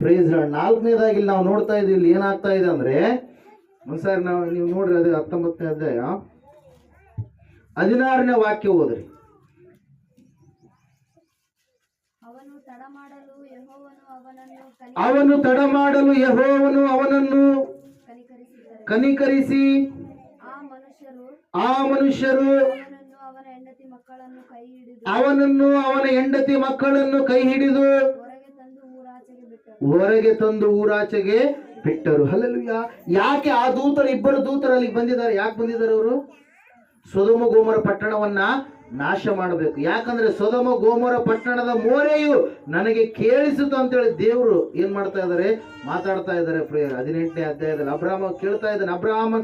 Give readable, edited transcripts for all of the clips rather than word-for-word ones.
Price ನಾಲ್ಕನೇದಾಗಿ ನಾವು ನೋಡ್ತಾ ಇದೀವಿ. ಇಲ್ಲಿ ಏನಾಗ್ತಾ ಇದೆ ಅಂದ್ರೆ, ಒಂದ್ಸಾರಿ ನೀವು ನೋಡ್ರಿ, ಅದೇ 19ನೇ ಅಧ್ಯಾಯ 16ನೇ ವಾಕ್ಯ ಓದ್ರಿ. ಅವನು ತಡ ಮಾಡಲು ಯೆಹೋವನು ಅವನನ್ನು ಕನಿಕರಿಸಿ ಆ ಮನುಷ್ಯರು ಅವನನ್ನು ಅವನ ಹೆಂಡತಿ ಮಕ್ಕಳನ್ನು ಕೈ ಹಿಡಿದು ಹೊರಗೆ ತಂದು ಊರಾಚೆಗೆ ಬಿಟ್ಟರು. ಹಲ್ಲೆಲೂಯಾ. ಯಾಕೆ ಆ ದೂತರು, ಇಬ್ಬರು ದೂತರು ಅಲ್ಲಿಗೆ ಬಂದಿದ್ದಾರೆ? ಯಾಕೆ ಬಂದಿದ್ದಾರೆ ಅವರು? ಸೊದೋಮ ಗೋಮರ ಪಟ್ಟಣವನ್ನ ನಾಶ ಮಾಡಬೇಕು. ಯಾಕಂದ್ರೆ ಸೊದೋಮ ಗೋಮರ ಪಟ್ಟಣದ ಮೋರೆಯು ನನಗೆ ಕೇಳಿಸಿತು ಅಂತೇಳಿ ದೇವರು ಏನ್ ಮಾಡ್ತಾ ಇದ್ದಾರೆ? ಮಾತಾಡ್ತಾ ಇದ್ದಾರೆ. 18ನೇ ಅಧ್ಯಾಯದಲ್ಲಿ ಅಬ್ರಾಹ್ಮ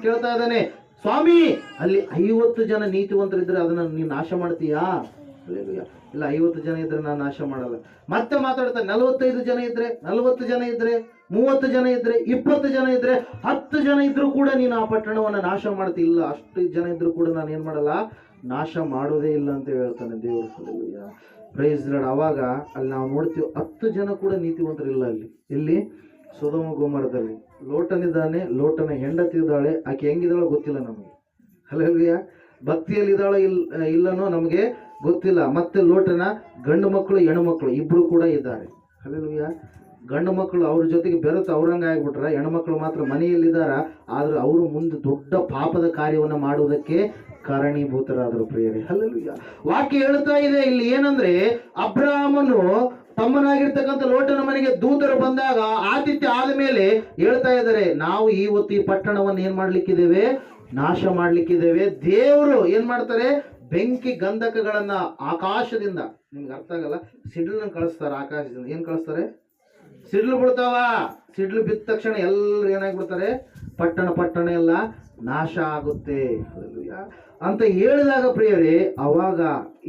ಕೇಳ್ತಾ ಇದ್ದಾನೆ, ಸ್ವಾಮಿ ಅಲ್ಲಿ 50 ಜನ ನೀತಿವಂತರಿದ್ರೆ ಅದನ್ನ ನೀನು ನಾಶ ಮಾಡ್ತೀಯಾ? ಇಲ್ಲ, 50 ಜನ ಇದ್ರೆ ನಾನು ನಾಶ ಮಾಡಲ್ಲ. ಮತ್ತೆ ಮಾತಾಡ್ತಾರೆ, 45 ಜನ ಇದ್ರೆ, 40 ಜನ ಇದ್ರೆ, 30 ಜನ ಇದ್ರೆ, 20 ಜನ ಇದ್ರೆ, 10 ಜನ ಇದ್ರು ಕೂಡ ನೀನು ಆ ಪಟ್ಟಣವನ್ನ ನಾಶ ಮಾಡ್ತಿ. ಇಲ್ಲ, ಅಷ್ಟು ಜನ ಇದ್ರು ಕೂಡ ನಾನು ಏನ್ ಮಾಡಲ್ಲ, ನಾಶ ಮಾಡೋದೇ ಇಲ್ಲ ಅಂತ ಹೇಳ್ತಾನೆ ದೇವರು. Praise Lord. ಅವಾಗ ಅಲ್ಲಿ ನಾವು ನೋಡ್ತೀವಿ 10 ಜನ ಕೂಡ ನೀತಿವಂತರಿಲ್ಲ ಇಲ್ಲಿ ಸೊದೋಮ ಗೋಮರದಲ್ಲಿ. ಲೋಟನಿದ್ದಾನೆ, ಲೋಟನ ಹೆಂಡತಿ ಇದ್ದಾಳೆ. ಆಕೆ ಹೆಂಗಿದ್ದಾಳೋ ಗೊತ್ತಿಲ್ಲ ನಮಗೆ. ಹಲ್ಲೆಲೂಯಾ. ಭಕ್ತಿಯಲ್ಲಿ ಇದ್ದಾಳೋ ಇಲ್ಲನೋ ನಮಗೆ ಗೊತ್ತಿಲ್ಲ. ಮತ್ತೆ ಲೋಟನ ಗಂಡು ಮಕ್ಕಳು ಹೆಣ್ಣು ಮಕ್ಕಳು ಇಬ್ರು ಕೂಡ ಇದ್ದಾರೆ. ಹಲ್ಲೆಲೂಯಾ. ಗಂಡು ಮಕ್ಕಳು ಅವ್ರ ಜೊತೆಗೆ ಬೆರೆತು ಅವ್ರಂಗ ಆಗ್ಬಿಟ್ರ, ಹೆಣ್ಮಕ್ಳು ಮಾತ್ರ ಮನೆಯಲ್ಲಿದ್ದಾರ. ಆದ್ರೆ ಅವರು ಮುಂದೆ ದೊಡ್ಡ ಪಾಪದ ಕಾರ್ಯವನ್ನು ಮಾಡುವುದಕ್ಕೆ ಕಾರಣೀಭೂತರಾದರು ಪ್ರಿಯರೇ. ಹಲ್ಲೆಲೂಯಾ. ವಾಕ್ಯ ಹೇಳ್ತಾ ಇದೆ ಇಲ್ಲಿ ಏನಂದ್ರೆ, ಅಬ್ರಾಹ್ಮನು ತಮ್ಮನಾಗಿರ್ತಕ್ಕಂಥ ಲೋಟನ ಮನೆಗೆ ದೂತರು ಬಂದಾಗ ಆತಿಥ್ಯ ಆದ ಮೇಲೆ ಹೇಳ್ತಾ ಇದ್ದಾರೆ, ನಾವು ಇವತ್ತು ಈ ಪಟ್ಟಣವನ್ನು ಏನ್ ಮಾಡ್ಲಿಕ್ಕಿದ್ದೇವೆ? ನಾಶ ಮಾಡ್ಲಿಕ್ಕಿದ್ದೇವೆ. ದೇವರು ಏನ್ ಮಾಡ್ತಾರೆ? ಬೆಂಕಿ ಗಂಧಕಗಳನ್ನ ಆಕಾಶದಿಂದ, ನಿಮ್ಗೆ ಅರ್ಥ ಆಗಲ್ಲ, ಸಿಡ್ಲನ್ನ ಕಳಿಸ್ತಾರೆ ಆಕಾಶದಿಂದ. ಏನ್ ಕಳಿಸ್ತಾರೆ? ಸಿಡ್ಲು ಬಿಡ್ತಾವ. ಸಿಡ್ಲು ಬಿದ್ದ ತಕ್ಷಣ ಎಲ್ಲರೂ ಏನಾಗ್ಬಿಡ್ತಾರೆ? ಪಟ್ಟಣ ಎಲ್ಲ ನಾಶ ಆಗುತ್ತೆ ಅಂತ ಹೇಳಿದಾಗ ಪ್ರಿಯರೇ, ಅವಾಗ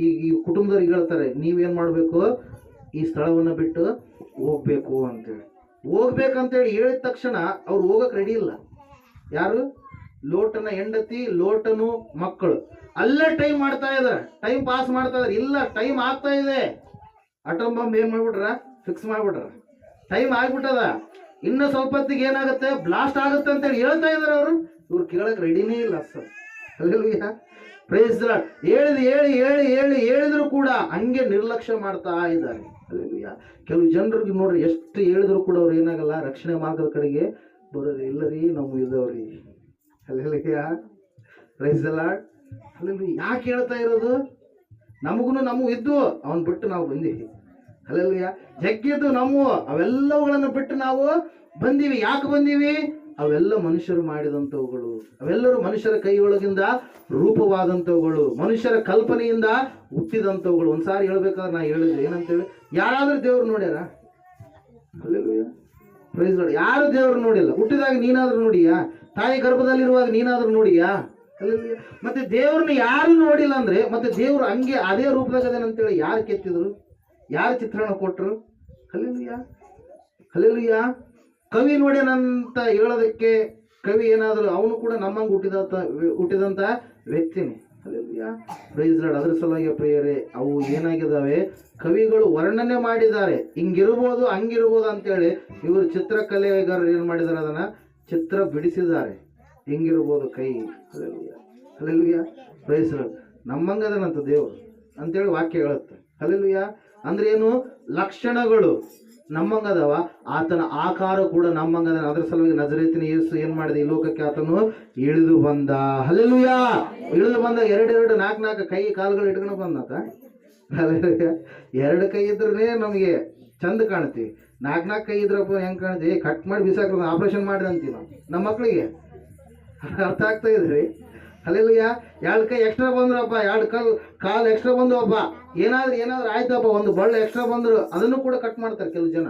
ಈ ಕುಟುಂಬದವ್ರಿಗೆ ಹೇಳ್ತಾರೆ, ನೀವೇನ್ ಮಾಡ್ಬೇಕು? ಈ ಸ್ಥಳವನ್ನ ಬಿಟ್ಟು ಹೋಗ್ಬೇಕು ಅಂತೇಳಿ. ಹೋಗ್ಬೇಕಂತೇಳಿ ಹೇಳಿದ ತಕ್ಷಣ ಅವ್ರು ಹೋಗಕ್ ರೆಡಿ ಇಲ್ಲ. ಯಾರು? ಲೋಟನ ಹೆಂಡತಿ, ಲೋಟನು ಮಕ್ಕಳು ಅಲ್ಲೇ ಟೈಮ್ ಮಾಡ್ತಾ ಇದಾರೆ, ಟೈಮ್ ಪಾಸ್ ಮಾಡ್ತಾ ಇದಾರೆ. ಇಲ್ಲ, ಟೈಮ್ ಆಗ್ತಾ ಇದೆ. ಅಟಮ್ ಬಾಂಬ್ ಏನ್ ಮಾಡ್ಬಿಟ್ರ? ಫಿಕ್ಸ್ ಮಾಡ್ಬಿಟ್ರ. ಟೈಮ್ ಆಗ್ಬಿಟ್ಟದ. ಇನ್ನು ಸ್ವಲ್ಪ ಹೊತ್ತಿಗೆ ಏನಾಗುತ್ತೆ? ಬ್ಲಾಸ್ಟ್ ಆಗುತ್ತೆ ಅಂತೇಳಿ ಹೇಳ್ತಾ ಇದಾರೆ ಅವರು. ಇವ್ರು ಕೇಳಕ್ ರೆಡಿನೇ ಇಲ್ಲ sir. Hallelujah. Praise the Lord. ಹೇಳಿದ್ರು ಕೂಡ ಹಂಗೆ ನಿರ್ಲಕ್ಷ್ಯ ಮಾಡ್ತಾ ಇದ್ದಾರೆ. ಹಲ್ಲೆಲೂಯಾ. ಕೆಲವು ಜನರಿಗೆ ನೋಡ್ರಿ, ಎಷ್ಟು ಹೇಳಿದ್ರು ಕೂಡ ಅವ್ರು ಏನಾಗಲ್ಲ, ರಕ್ಷಣೆ ಮಾರ್ಗದ ಕಡೆಗೆ ಬರೋದು. ಇಲ್ಲರಿ, ನಾವು ಇದ್ದವ್ರಿ. Hallelujah. Praise the Lord. Hallelujah. ಯಾಕೆ ಹೇಳ್ತಾ ಇರೋದು? ನಮಗೂ ಇದ್ದು ಅವನ್ ಬಿಟ್ಟು ನಾವು ಬಂದೀವಿ. ಹಲ್ಲೆಲೂಯಾ. ಜಗ್ಗಿದ್ದು ಅವೆಲ್ಲವುಗಳನ್ನು ಬಿಟ್ಟು ನಾವು ಬಂದೀವಿ. ಯಾಕೆ ಬಂದೀವಿ? ಅವೆಲ್ಲ ಮನುಷ್ಯರು ಮಾಡಿದಂಥವುಗಳು, ಅವೆಲ್ಲರೂ ಮನುಷ್ಯರ ಕೈಯೊಳಗಿಂದ ರೂಪವಾದಂಥವುಗಳು, ಮನುಷ್ಯರ ಕಲ್ಪನೆಯಿಂದ ಹುಟ್ಟಿದಂಥವುಗಳು. ಒಂದ್ಸಾರಿ ಹೇಳ್ಬೇಕಾದ್ರೆ ನಾ ಹೇಳಿದೆ ಏನಂತೇಳಿ, ಯಾರಾದ್ರೂ ದೇವ್ರು ನೋಡ್ಯಾರ? ಹಲ್ಲೆಲೂಯಾ. Praise lord. ಯಾರು ದೇವ್ರು ನೋಡಿಲ್ಲ. ಹುಟ್ಟಿದಾಗ ನೀನಾದ್ರೂ ನೋಡಿಯಾ? ತಾಯಿ ಗರ್ಭದಲ್ಲಿರುವಾಗ ನೀನಾದ್ರೂ ನೋಡಿಯಾ? ಹಲ್ಲೆಲೂಯಾ. ಮತ್ತೆ ದೇವ್ರನ್ನ ಯಾರು ನೋಡಿಲ್ಲ ಅಂದ್ರೆ, ಮತ್ತೆ ದೇವ್ರು ಹಂಗೆ ಅದೇ ರೂಪದಾಗ ಅದೇನಂತೇಳಿ ಯಾರು ಕೆತ್ತಿದ್ರು? ಯಾರು ಚಿತ್ರಣ ಕೊಟ್ರು? ಹಲ್ಲೆಲೂಯಾ. ಹಲ್ಲೆಲೂಯಾ. ಕವಿ ನೋಡ್ಯಾನಂತ ಹೇಳೋದಕ್ಕೆ ಕವಿ ಏನಾದ್ರು ಅವನು ಕೂಡ ನಮ್ಮಂಗೆ ಹುಟ್ಟಿದಂತ ವ್ಯಕ್ತಿನೇ. ಹಲ್ಲೆಲೂಯಾ. Praise Lord. ಅದ್ರ ಸಲುವಾಗಿ ಪ್ರಿಯರೇ, ಅವು ಏನಾಗಿದ್ದಾವೆ? ಕವಿಗಳು ವರ್ಣನೆ ಮಾಡಿದ್ದಾರೆ, ಹಿಂಗಿರ್ಬೋದು ಹಂಗಿರ್ಬೋದು ಅಂತೇಳಿ. ಇವರು ಚಿತ್ರಕಲೆಗಾರರು ಏನ್ ಮಾಡಿದಾರೆ? ಅದನ್ನ ಚಿತ್ರ ಬಿಡಿಸಿದ್ದಾರೆ. ಹಿಂಗಿರ್ಬೋದು ಕೈ. ಹಲ್ಲೆಲೂಯಾ. ಹಲ್ಲೆಲೂಯಾ. Praise Lord. ನಮ್ಮಂಗದನಂತ ದೇವ್ರು ಅಂತೇಳಿ ವಾಕ್ಯ ಹೇಳುತ್ತೆ. ಹಲ್ಲೆಲೂಯಾ. ಅಂದ್ರೆ ಏನು? ಲಕ್ಷಣಗಳು ನಮ್ಮಂಗದವ, ಆತನ ಆಕಾರ ಕೂಡ ನಮ್ಮಂಗದ. ಅದರ ಸಲುವಾಗಿ ನಜರೇತಿನ ಯೇಸು ಏನ್ ಮಾಡಿದ? ಈ ಲೋಕಕ್ಕೆ ಆತನು ಇಳಿದು ಬಂದ. ಹಲ್ಲೆಲೂಯಾ. ಇಳಿದು ಬಂದ. 4 ಕೈ ಕಾಲುಗಳು ಇಟ್ಕೊಂಡು ಬಂದಾತ. ಹಲ್ಲೆಲೂಯಾ. 2 ಕೈ ಇದ್ರೆ ನಮಗೆ ಚಂದ ಕಾಣ್ತೀವಿ. 4 ಕೈ ಇದ್ರಪ್ಪ ಹೆಂಗ್ ಕಾಣ್ತೀವಿ? ಕಟ್ ಮಾಡಿ ಬಿಸಾಕ, ಆಪರೇಷನ್ ಮಾಡ್ರಿ ಅಂತೀವಿ ನಾವು ನಮ್ಮ ಮಕ್ಕಳಿಗೆ. ಅರ್ಥ ಆಗ್ತಾ ಇದ್ರಿ? ಹಲ್ಲೆಲೂಯಾ. 2 ಕೈ ಎಕ್ಸ್ಟ್ರಾ ಬಂದ್ರಪ್ಪ, 2 ಕಾಲು ಎಕ್ಸ್ಟ್ರಾ ಬಂದವಪ್ಪ, ಏನಾದ್ರೂ ಆಯ್ತಪ್ಪ, ಒಂದು ಬಳ್ಳ ಎಕ್ಸ್ಟ್ರಾ ಬಂದ್ರು ಅದನ್ನು ಕೂಡ ಕಟ್ ಮಾಡ್ತಾರೆ ಕೆಲವು ಜನ.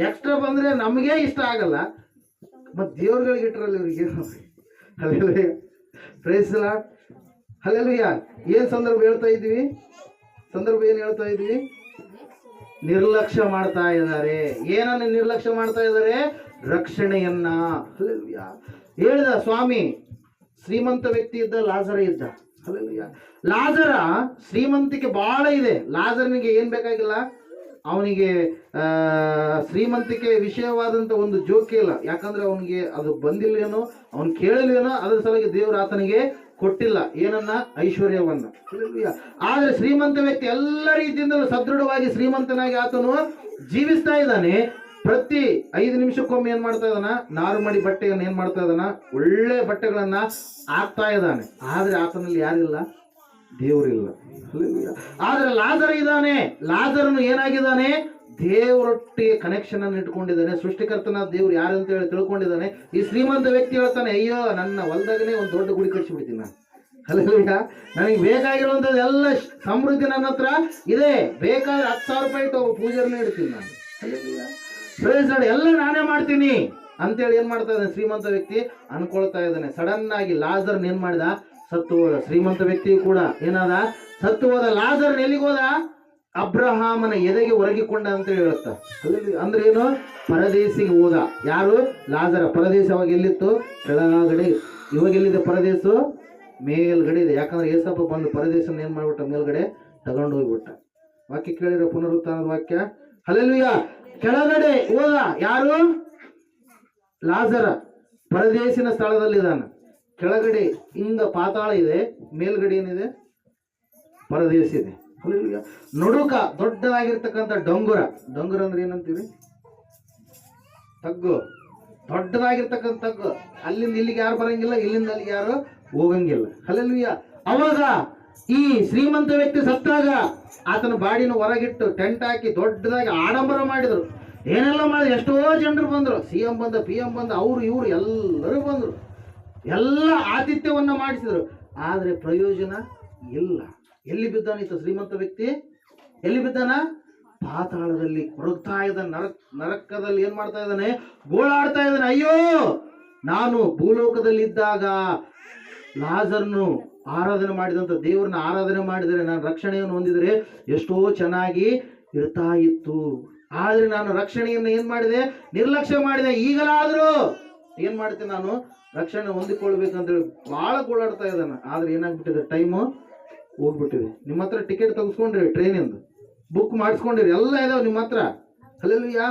ಎಕ್ಸ್ಟ್ರಾ ಬಂದ್ರೆ ನಮಗೆ ಇಷ್ಟ ಆಗಲ್ಲ, ಮತ್ ದೇವ್ರಗಳಿಗೆ ಇಟ್ಟರಲ್ಲ ಇವ್ರಿಗೆ. Hallelujah. Praise the Lord. Hallelujah. ಏನ್ ಸಂದರ್ಭ ಹೇಳ್ತಾ ಇದ್ವಿ? ಏನ್ ಹೇಳ್ತಾ ಇದ್ವಿ? ನಿರ್ಲಕ್ಷ್ಯ ಮಾಡ್ತಾ ಇದ್ದಾರೆ. ಏನನ್ನ ನಿರ್ಲಕ್ಷ್ಯ ಮಾಡ್ತಾ ಇದ್ದಾರೆ? ರಕ್ಷಣೆಯನ್ನ. ಹಲ್ಲೆಲೂಯಾ. ಹೇಳಿದ ಸ್ವಾಮಿ, ಶ್ರೀಮಂತ ವ್ಯಕ್ತಿ ಇದ್ದ, ಲಾಜರ ಇದ್ದ. ಹಲ್ಲೆಲೂಯಾ. ಲಾಜರ ಶ್ರೀಮಂತಿಕೆ ಬಹಳ ಇದೆ. ಲಾಜರನಿಗೆ ಏನ್ ಬೇಕಾಗಿಲ್ಲ? ಅವನಿಗೆ ಶ್ರೀಮಂತಿಕೆ ವಿಷಯವಾದಂಥ ಒಂದು ಜೋಕೆ ಇಲ್ಲ. ಯಾಕಂದ್ರೆ ಅವನಿಗೆ ಅದು ಬಂದಿಲ್ಲೇನೋ, ಅವನು ಕೇಳಲೇನೋ, ಅದ್ರ ಸಲುವಾಗಿ ದೇವರು ಆತನಿಗೆ ಕೊಟ್ಟಿಲ್ಲ ಏನನ್ನ, ಐಶ್ವರ್ಯವನ್ನ. ಆದ್ರೆ ಶ್ರೀಮಂತ ವ್ಯಕ್ತಿ ಎಲ್ಲ ರೀತಿಯಿಂದಲೂ ಸದೃಢವಾಗಿ ಶ್ರೀಮಂತನಾಗಿ ಆತನು ಜೀವಿಸ್ತಾ ಇದ್ದಾನೆ. ಪ್ರತಿ 5 ನಿಮಿಷಕ್ಕೊಮ್ಮೆ ಏನ್ ಮಾಡ್ತಾ ಇದ್ದಾನ, ನಾರು ಮಡಿ ಬಟ್ಟೆಯನ್ನು ಏನ್ ಮಾಡ್ತಾ ಇದ್ದಾನ, ಒಳ್ಳೆ ಬಟ್ಟೆಗಳನ್ನ ಹಾಕ್ತಾ ಇದ್ದಾನೆ. ಆದ್ರೆ ಆತನಲ್ಲಿ ಯಾರಿಲ್ಲ, ದೇವರಿಲ್ಲ. ಆದ್ರೆ ಲಾಜರ್ ಇದ್ದಾನೆ. ಲಾಜರನು ಏನಾಗಿದ್ದಾನೆ, ದೇವರೊಟ್ಟಿಗೆ ಕನೆಕ್ಷನ್ ಅನ್ನು ಇಟ್ಕೊಂಡಿದ್ದಾನೆ. ಸೃಷ್ಟಿಕರ್ತನ ದೇವ್ರು ಯಾರು ಅಂತ ಹೇಳಿ ತಿಳ್ಕೊಂಡಿದ್ದಾನೆ. ಈ ಶ್ರೀಮಂತ ವ್ಯಕ್ತಿ ಹೇಳ್ತಾನೆ, ಅಯ್ಯೋ ನನ್ನ ಹೊಲದಾಗನೇ ಒಂದು ದೊಡ್ಡ ಗುಡಿ ಕಟ್ಸಿಬಿಡ್ತೀನಿ ನಾನು. ಅಲ್ಲ, ನನಗೆ ಬೇಕಾಗಿರುವಂಥದ್ದು ಎಲ್ಲ ಸಮೃದ್ಧಿ ನನ್ನ ಹತ್ರ ಇದೆ. ಬೇಕಾದ್ರೆ 10,000 ರೂಪಾಯಿ ಪೂಜೆರನ್ನ ಇಡ್ತೀನಿ ನಾನು. ಎಲ್ಲ ನಾನೇ ಮಾಡ್ತೀನಿ ಅಂತೇಳಿ ಏನ್ ಮಾಡ್ತಾ ಇದ್ದಾನೆ ಶ್ರೀಮಂತ ವ್ಯಕ್ತಿ ಅನ್ಕೊಳ್ತಾ ಇದ್ದಾನೆ. ಸಡನ್ ಆಗಿ ಲಾಜರ್ನ ಏನ್ ಮಾಡಿದ, ಸತ್ತು ಹೋದ. ಶ್ರೀಮಂತ ವ್ಯಕ್ತಿಯು ಕೂಡ ಏನಾದ, ಸತ್ತು ಹೋದ. ಲಾಜರ್ನ ಎಲ್ಲಿಗೆ ಹೋದ, ಅಬ್ರಹಾಮನ ಎದೆಗೆ ಒರಗಿಕೊಂಡ ಅಂತ ಹೇಳುತ್ತ. ಅಂದ್ರೆ ಏನು, ಪರದೇಶಿಗೆ ಹೋದ. ಯಾರು, ಲಾಜರ. ಪರದೇಶ ಅವಾಗ ಎಲ್ಲಿತ್ತು, ಕೆಳಗಡೆ. ಇವಾಗ ಎಲ್ಲಿದೆ ಪರದೇಶ, ಮೇಲ್ಗಡೆ ಇದೆ. ಯಾಕಂದ್ರೆ ಏಸಪ್ಪ ಬಂದು ಪರದೇಶನ ಏನ್ ಮಾಡ್ಬಿಟ್ಟ, ಮೇಲ್ಗಡೆ ತಗೊಂಡು ಹೋಗ್ಬಿಟ್ಟ. ವಾಕ್ಯ ಕೇಳಿರೋ, ಪುನರುತ್ಥಾನದ ವಾಕ್ಯ. ಹಲ್ಲೆಲೂಯಾ. ಕೆಳಗಡೆ ಹೋದ ಯಾರು, ಲಾಜರ. ಪರದೇಶಿನ ಸ್ಥಳದಲ್ಲಿದ್ದಾನ. ಕೆಳಗಡೆ ಹಿಂಗ ಪಾತಾಳ ಇದೆ, ಮೇಲ್ಗಡೆ ಏನಿದೆ, ಪರದೇಶ ಇದೆ. ನಡುಕ ದೊಡ್ಡದಾಗಿರ್ತಕ್ಕಂಥ ಡೊಂಗುರ. ಡೊಂಗುರ ಅಂದ್ರೆ ಏನಂತೀವಿ, ತಗ್ಗು. ದೊಡ್ಡದಾಗಿರ್ತಕ್ಕಂಥ ತಗ್ಗು. ಅಲ್ಲಿಂದ ಇಲ್ಲಿಗೆ ಯಾರು ಬರಂಗಿಲ್ಲ, ಇಲ್ಲಿಂದ ಅಲ್ಲಿಗೆ ಯಾರು ಹೋಗಂಗಿಲ್ಲ. ಹಲ್ಲೆಲೂಯಾ. ಅವಾಗ ಈ ಶ್ರೀಮಂತ ವ್ಯಕ್ತಿ ಸತ್ತಾಗ ಆತನ ಬಾಡಿನ ಹೊರಗಿಟ್ಟು ಟೆಂಟ್ ಹಾಕಿ ದೊಡ್ಡದಾಗಿ ಆಡಂಬರ ಮಾಡಿದ್ರು. ಏನೆಲ್ಲ ಮಾಡಿದ್ರು, ಎಷ್ಟೋ ಜನರು ಬಂದರು. CM ಬಂದ, PM ಬಂದ, ಅವರು ಇವರು ಎಲ್ಲರೂ ಬಂದರು. ಎಲ್ಲ ಆತಿಥ್ಯವನ್ನ ಮಾಡಿಸಿದ್ರು. ಆದ್ರೆ ಪ್ರಯೋಜನ ಇಲ್ಲ. ಎಲ್ಲಿ ಬಿದ್ದಾನಿತ್ತು ಶ್ರೀಮಂತ ವ್ಯಕ್ತಿ, ಎಲ್ಲಿ ಬಿದ್ದಾನ, ಪಾತಾಳದಲ್ಲಿ ಕೊರಗ್ತಾ ಇದ್ದಾನೆ. ನರಕದಲ್ಲಿ ಏನ್ ಮಾಡ್ತಾ ಇದ್ದಾನೆ, ಗೋಳಾಡ್ತಾ ಇದ್ದಾನೆ. ಅಯ್ಯೋ, ನಾನು ಭೂಲೋಕದಲ್ಲಿ ಇದ್ದಾಗ ಲಾಜರ್ನು ಆರಾಧನೆ ಮಾಡಿದಂತ ದೇವರನ್ನ ಆರಾಧನೆ ಮಾಡಿದರೆ, ನಾನು ರಕ್ಷಣೆಯನ್ನು ಹೊಂದಿದರೆ ಎಷ್ಟೋ ಚೆನ್ನಾಗಿ ಇರ್ತಾ ಇತ್ತು. ಆದ್ರೆ ನಾನು ರಕ್ಷಣೆಯನ್ನು ಏನ್ ಮಾಡಿದೆ, ನಿರ್ಲಕ್ಷ್ಯ ಮಾಡಿದೆ. ಈಗಲಾದ್ರೂ ಏನ್ ಮಾಡ್ತೀನಿ, ನಾನು ರಕ್ಷಣೆ ಹೊಂದಿಕೊಳ್ಬೇಕಂತೇಳಿ ಬಹಳ ಗೋಳಾಡ್ತಾ ಇದ್ದಾನೆ. ಆದ್ರೆ ಏನಾಗ್ಬಿಟ್ಟಿದೆ, ಟೈಮು ಹೋಗ್ಬಿಟ್ಟಿದೆ. ನಿಮ್ಮ ಹತ್ರ ಟಿಕೆಟ್ ತೆಗೆಸ್ಕೊಂಡ್ರಿ, ಟ್ರೈನಿಂದು ಬುಕ್ ಮಾಡಿಸ್ಕೊಂಡಿರಿ, ಎಲ್ಲ ಇದಾವೆ ನಿಮ್ಮ ಹತ್ರ. ಹಲ್ಲೆಲೂಯಾ.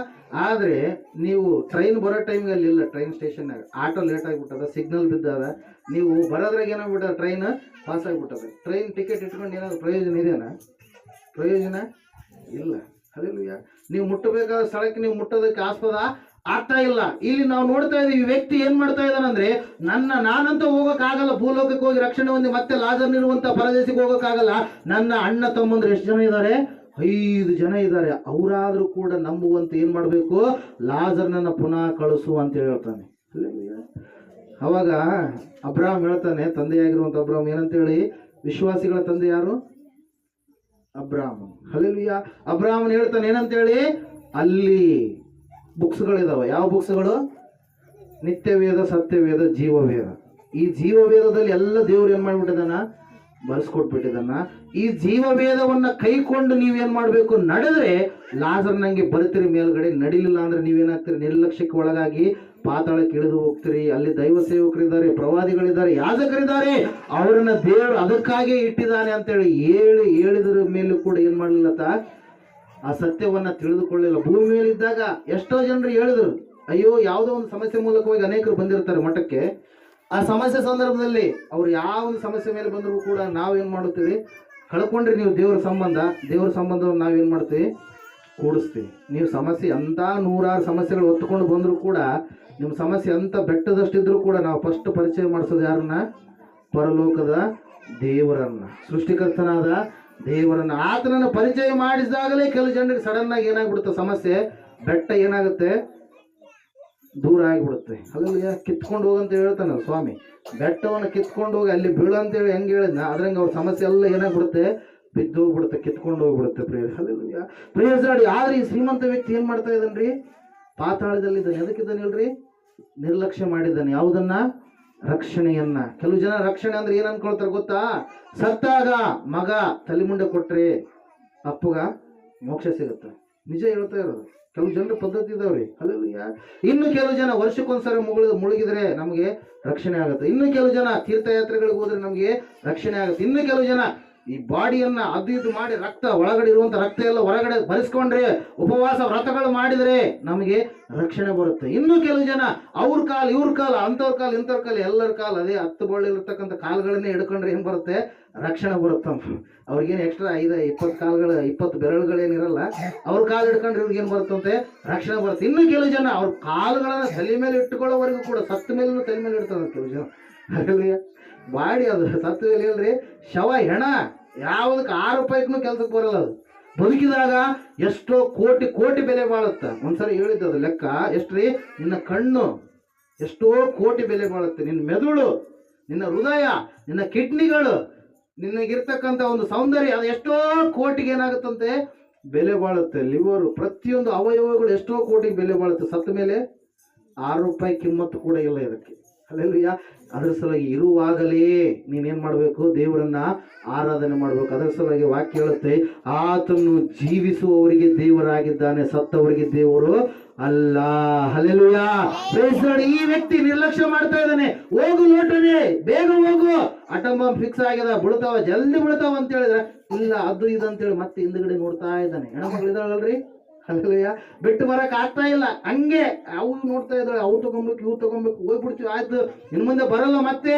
ಆದ್ರೆ ನೀವು ಟ್ರೈನ್ ಬರೋ ಟೈಮ್ಗೆ ಅಲ್ಲಿ ಇಲ್ಲ, ಟ್ರೈನ್ ಸ್ಟೇಷನ್ನಾಗ ಆಟೋ ಲೇಟ್ ಆಗಿಬಿಟ್ಟದ, ಸಿಗ್ನಲ್ ಬಿದ್ದದ. ನೀವು ಬರೋದ್ರಾಗ ಏನಾಗ್ಬಿಟ್ಟದ, ಟ್ರೈನ್ ಪಾಸ್ ಆಗಿಬಿಟ್ಟದ. ಟ್ರೈನ್ ಟಿಕೆಟ್ ಇಟ್ಕೊಂಡು ಏನಾದ್ರು ಪ್ರಯೋಜನ ಇದೆಯಾ, ಪ್ರಯೋಜನ ಇಲ್ಲ. ಹಲ್ಲೆಲೂಯಾ. ನೀವು ಮುಟ್ಟಬೇಕಾದ ಸ್ಥಳಕ್ಕೆ ನೀವು ಮುಟ್ಟೋದಕ್ಕೆ ಆಸ್ಪದ ಆಗ್ತಾ ಇಲ್ಲ. ಇಲ್ಲಿ ನಾವು ನೋಡ್ತಾ ಇದ್ದೀವಿ, ಈ ವ್ಯಕ್ತಿ ಏನ್ ಮಾಡ್ತಾ ಇದ್ದಾನಂದ್ರೆ, ನಾನಂತೂ ಹೋಗೋಕ್ಕಾಗಲ್ಲ, ಭೂಲೋಕಕ್ಕೆ ಹೋಗಿ ರಕ್ಷಣೆ ಹೊಂದಿ ಮತ್ತೆ ಲಾಜರ್ನಿರುವಂತ ಪರದೇಶಕ್ಕೆ ಹೋಗೋಕ್ಕಾಗಲ್ಲ. ನನ್ನ ಅಣ್ಣ ತಮ್ಮಂದ್ರೆ ಎಷ್ಟು ಜನ ಇದ್ದಾರೆ, 5 ಜನ ಇದ್ದಾರೆ. ಅವರಾದ್ರೂ ಕೂಡ ನಂಬುವಂತ ಏನ್ ಮಾಡ್ಬೇಕು, ಲಾಜರ್ನನ್ನ ಪುನಃ ಕಳಿಸು ಅಂತ ಹೇಳ್ತಾನೆ. ಅವಾಗ ಅಬ್ರಾಹಂ ಹೇಳ್ತಾನೆ, ತಂದೆಯಾಗಿರುವಂತ ಅಬ್ರಾಹಂ ಏನಂತ ಹೇಳಿ, ವಿಶ್ವಾಸಿಗಳ ತಂದೆ ಯಾರು, ಅಬ್ರಾಹಂ. ಹಲ್ಲೆಲೂಯಾ. ಅಬ್ರಾಹ್ಮನ್ ಹೇಳ್ತಾನೆ ಏನಂತ ಹೇಳಿ, ಅಲ್ಲಿ ಬುಕ್ಸ್ಗಳಿದಾವೆ. ಯಾವ ಬುಕ್ಸ್ಗಳು, ನಿತ್ಯವೇದ, ಸತ್ಯವೇದ, ಜೀವವೇದ. ಈ ಜೀವವೇದದಲ್ಲಿ ಎಲ್ಲ ದೇವ್ರು ಏನ್ ಮಾಡ್ಬಿಟ್ಟಿದಾನ, ಬರ್ಸ್ಕೊಟ್ಬಿಟ್ಟಿದಾನ. ಈ ಜೀವವೇದವನ್ನ ಕೈಕೊಂಡು ನೀವೇನ್ ಮಾಡ್ಬೇಕು, ನಡೆದ್ರೆ ಲಾಜರ್ ನಂಗೆ ಬರ್ತೀರಿ ಮೇಲ್ಗಡೆ. ನಡಿಲಿಲ್ಲ ಅಂದ್ರೆ ನೀವೇನಾಗ್ತೀರಿ, ನಿರ್ಲಕ್ಷ್ಯಕ್ಕೆ ಒಳಗಾಗಿ ಪಾತಾಳಕ್ಕೆ ಇಳಿದು ಹೋಗ್ತೀರಿ. ಅಲ್ಲಿ ದೈವ ಸೇವಕರಿದ್ದಾರೆ, ಪ್ರವಾದಿಗಳಿದ್ದಾರೆ, ಯಾಜಕರಿದ್ದಾರೆ. ಅವರನ್ನ ದೇವರು ಅದಕ್ಕಾಗಿ ಇಟ್ಟಿದ್ದಾನೆ ಅಂತೇಳಿ ಹೇಳಿದ್ರ ಮೇಲೂ ಕೂಡ ಏನ್ ಮಾಡ್ಲಿಲ್ಲತ್ತ, ಆ ಸತ್ಯವನ್ನ ತಿಳಿದುಕೊಳ್ಳಿಲ್ಲ. ಭೂಮಿ ಮೇಲಿದ್ದಾಗ ಎಷ್ಟೋ ಜನರು ಹೇಳಿದ್ರು. ಅಯ್ಯೋ, ಯಾವುದೋ ಒಂದು ಸಮಸ್ಯೆ ಮೂಲಕವಾಗಿ ಅನೇಕರು ಬಂದಿರ್ತಾರೆ ಮಠಕ್ಕೆ. ಆ ಸಮಸ್ಯೆ ಸಂದರ್ಭದಲ್ಲಿ ಅವ್ರು ಯಾವ ಒಂದು ಸಮಸ್ಯೆ ಮೇಲೆ ಬಂದರೂ ಕೂಡ ನಾವೇನ್ ಮಾಡುತ್ತೀವಿ, ಕಳ್ಕೊಂಡ್ರಿ ನೀವು ದೇವರ ಸಂಬಂಧವನ್ನು ನಾವೇನ್ ಮಾಡ್ತೀವಿ, ಕೂಡಿಸ್ತೀವಿ. ನೀವು ಸಮಸ್ಯೆ ಅಂತ 100 ಸಮಸ್ಯೆಗಳು ಹೊತ್ತುಕೊಂಡು ಬಂದರೂ ಕೂಡ, ನಿಮ್ಮ ಸಮಸ್ಯೆ ಅಂತ ಬೆಟ್ಟದಷ್ಟಿದ್ರು ಕೂಡ ನಾವು ಫಸ್ಟ್ ಪರಿಚಯ ಮಾಡಿಸೋದು ಯಾರನ್ನ, ಪರಲೋಕದ ದೇವರನ್ನ, ಸೃಷ್ಟಿಕರ್ತನಾದ ದೇವರನ್ನ. ಆತನನ್ನು ಪರಿಚಯ ಮಾಡಿಸಿದಾಗಲೇ ಕೆಲವು ಜನರಿಗೆ ಸಡನ್ ಆಗಿ ಏನಾಗ್ಬಿಡುತ್ತೆ, ಸಮಸ್ಯೆ ಬೆಟ್ಟ ಏನಾಗುತ್ತೆ, ದೂರ ಆಗಿಬಿಡುತ್ತೆ. ಅಲ್ಲ, ಕಿತ್ಕೊಂಡು ಹೋಗಂತ ಹೇಳ್ತಾನೆ ಸ್ವಾಮಿ. ಬೆಟ್ಟವನ್ನು ಕಿತ್ಕೊಂಡು ಹೋಗಿ ಅಲ್ಲಿ ಬೀಳು ಅಂತೇಳಿ ಹೆಂಗೆ ಹೇಳಿದ್ನ, ಅದ್ರಂಗೆ ಅವ್ರ ಸಮಸ್ಯೆ ಎಲ್ಲ ಏನಾಗ್ಬಿಡುತ್ತೆ, ಬಿದ್ದು ಹೋಗ್ಬಿಡುತ್ತೆ, ಕಿತ್ಕೊಂಡು ಹೋಗ್ಬಿಡುತ್ತೆ. ಪ್ರೇಯರ್ ಆದ್ರೆ ಈ ಶ್ರೀಮಂತ ವ್ಯಕ್ತಿ ಏನ್ ಮಾಡ್ತಾ ಇದ್ದಾನ್ರಿ, ಪಾತಾಳದಲ್ಲಿದ್ದಾನೆ. ಎದಕ್ಕಿದ್ದಾನಿಲ್ರಿ, ನಿರ್ಲಕ್ಷ್ಯ ಮಾಡಿದ್ದಾನೆ. ಯಾವುದನ್ನ, ರಕ್ಷಣೆಯನ್ನ. ಕೆಲವು ಜನ ರಕ್ಷಣೆ ಅಂದ್ರೆ ಏನ್ ಅನ್ಕೊಳ್ತಾರೆ ಗೊತ್ತಾ, ಸತ್ತಾಗ ಮಗ ತಲೆ ಮುಂಡೆ ಕೊಟ್ರೆ ಅಪ್ಪಗ ಮೋಕ್ಷ ಸಿಗುತ್ತೆ. ನಿಜ ಹೇಳ್ತಾ ಇರೋದು. ಕೆಲವು ಜನರ ಪದ್ಧತಿ ಇದಾವ್ರಿ. ಹಲ್ಲೆಲೂಯಾ. ಇನ್ನು ಕೆಲವು ಜನ ವರ್ಷಕ್ಕೊಂದ್ಸರಿ ಮುಳುಗಿದ್ರೆ ನಮಗೆ ರಕ್ಷಣೆ ಆಗುತ್ತೆ. ಇನ್ನು ಕೆಲವು ಜನ ತೀರ್ಥಯಾತ್ರೆಗಳಿಗೆ ಹೋದ್ರೆ ನಮಗೆ ರಕ್ಷಣೆ ಆಗುತ್ತೆ. ಇನ್ನು ಕೆಲವು ಜನ ಈ ಬಾಡಿಯನ್ನ ಅದು ಇದು ಮಾಡಿ ರಕ್ತ ಒಳಗಡೆ ಇರುವಂತ ರಕ್ತ ಎಲ್ಲ ಹೊರಗಡೆ ಬರಿಸ್ಕೊಂಡ್ರೆ, ಉಪವಾಸ ವ್ರತಗಳು ಮಾಡಿದ್ರೆ ನಮಗೆ ರಕ್ಷಣೆ ಬರುತ್ತೆ. ಇನ್ನು ಕೆಲವು ಜನ ಅವ್ರ ಕಾಲ್ ಇವ್ರ ಕಾಲ, ಅಂತವ್ರ ಕಾಲ ಇಂಥವ್ರ ಕಾಲ, ಎಲ್ಲರ ಕಾಲ ಅದೇ 10 ಬಳ್ಳಿರ್ತಕ್ಕಂಥ ಕಾಲುಗಳನ್ನೇ ಹಿಡ್ಕೊಂಡ್ರೆ ಏನ್ ಬರುತ್ತೆ? ರಕ್ಷಣೆ ಬರುತ್ತಂತ. ಅವ್ರಿಗೇನು ಎಕ್ಸ್ಟ್ರಾ 20 ಕಾಲುಗಳು 20 ಬೆರಳುಗಳೇನಿರಲ್ಲ, ಅವ್ರ ಕಾಲು ಹಿಡ್ಕೊಂಡ್ರೆ ಇವ್ರಿಗೇನು ಬರುತ್ತಂತೆ? ರಕ್ಷಣೆ ಬರುತ್ತೆ. ಇನ್ನು ಕೆಲವು ಜನ ಅವ್ರ ಕಾಲುಗಳನ್ನ ತಲೆ ಮೇಲೆ ಇಟ್ಟುಕೊಳ್ಳೋವರೆಗೂ ಕೂಡ, ಸತ್ತ ಮೇಲೂ ತಲೆ ಮೇಲೆ ಇಡ್ತಾರೆ ಕೆಲವು ಜನ. ಹಾಗಲ್ಲ ಬಾಡಿ ಅದು ಸತ್ತ ಮೇಲೆ ಹೇಳ್ರಿ, ಶವ ಹೆಣ ಯಾವುದಕ್ಕೆ 6 ರೂಪಾಯಿಗೂ ಕೆಲ್ಸಕ್ಕೆ ಬರಲ್ಲ. ಅದು ಬದುಕಿದಾಗ ಎಷ್ಟೋ ಕೋಟಿ ಕೋಟಿ ಬೆಲೆ ಬಾಳುತ್ತೆ. ಒಂದ್ಸರಿ ಹೇಳಿದ್ದದು ಲೆಕ್ಕ ಎಷ್ಟ್ರಿ, ನಿನ್ನ ಕಣ್ಣು ಎಷ್ಟೋ ಕೋಟಿ ಬೆಲೆ ಬಾಳುತ್ತೆ, ನಿನ್ನ ಮೆದುಳು, ನಿನ್ನ ಹೃದಯ, ನಿನ್ನ ಕಿಡ್ನಿಗಳು, ನಿನಗಿರ್ತಕ್ಕಂಥ ಒಂದು ಸೌಂದರ್ಯ, ಅದು ಎಷ್ಟೋ ಕೋಟಿಗೆ ಏನಾಗುತ್ತಂತೆ? ಬೆಲೆ ಬಾಳುತ್ತೆ. ಲಿವರು, ಪ್ರತಿಯೊಂದು ಅವಯವಗಳು ಎಷ್ಟೋ ಕೋಟಿಗೆ ಬೆಲೆ ಬಾಳುತ್ತೆ. ಸತ್ತ ಮೇಲೆ 6 ರೂಪಾಯಿ ಕಿಮ್ಮತ್ತು ಕೂಡ ಇಲ್ಲ ಇದಕ್ಕೆ. ಅಲ್ಲೆಲ್ಲೂಯ್ಯ. ಅದರ ಸಲುವಾಗಿ ಇರುವಾಗಲೇ ನೀನೇನ್ ಮಾಡಬೇಕು? ದೇವರನ್ನ ಆರಾಧನೆ ಮಾಡಬೇಕು. ಅದರ ಸಲುವಾಗಿ ವಾಕ್ಯ ಹೇಳುತ್ತೆ, ಆತನು ಜೀವಿಸುವವರಿಗೆ ದೇವರಾಗಿದ್ದಾನೆ, ಸತ್ತವರಿಗೆ ದೇವರು ಅಲ್ಲ. ಹಲ್ಲೆಲೂಯಾ. Praise Lord. ಈ ವ್ಯಕ್ತಿ ನಿರ್ಲಕ್ಷ್ಯ ಮಾಡ್ತಾ ಇದ್ದಾನೆ. ಹೋಗು ಲೋಟನೆ, ಬೇಗ ಹೋಗು, ಅಟಮ್ ಬಾಂಬ್ ಫಿಕ್ಸ್ ಆಗ್ಯದ, ಬಿಡ್ತಾವ, ಜಲ್ದಿ ಬಿಡ್ತಾವ ಅಂತ ಹೇಳಿದ್ರೆ ಇಲ್ಲ, ಅದು ಇದು ಅಂತೇಳಿ ಮತ್ತೆ ಹಿಂದ್ಗಡೆ ನೋಡ್ತಾ ಇದ್ದಾನೆ. ಹೆಣ್ಮಕ್ಳು ಇದ್ದಾಳಲ್ರಿ, ಹಲ್ಲೆಲೂಯಾ, ಬಿಟ್ಟು ಬರಕ್ ಆಗ್ತಾ ಇಲ್ಲ. ಹಂಗೆ ಅವು ನೋಡ್ತಾ ಇದ್ದಾಳೆ, ಅವು ತಗೊಂಬೇಕು, ಇವು ತಗೊಂಬೇಕು, ಹೋಗ್ಬಿಡ್ತೀವಿ, ಆಯ್ತು ಇನ್ ಮುಂದೆ ಬರಲ್ಲ, ಮತ್ತೆ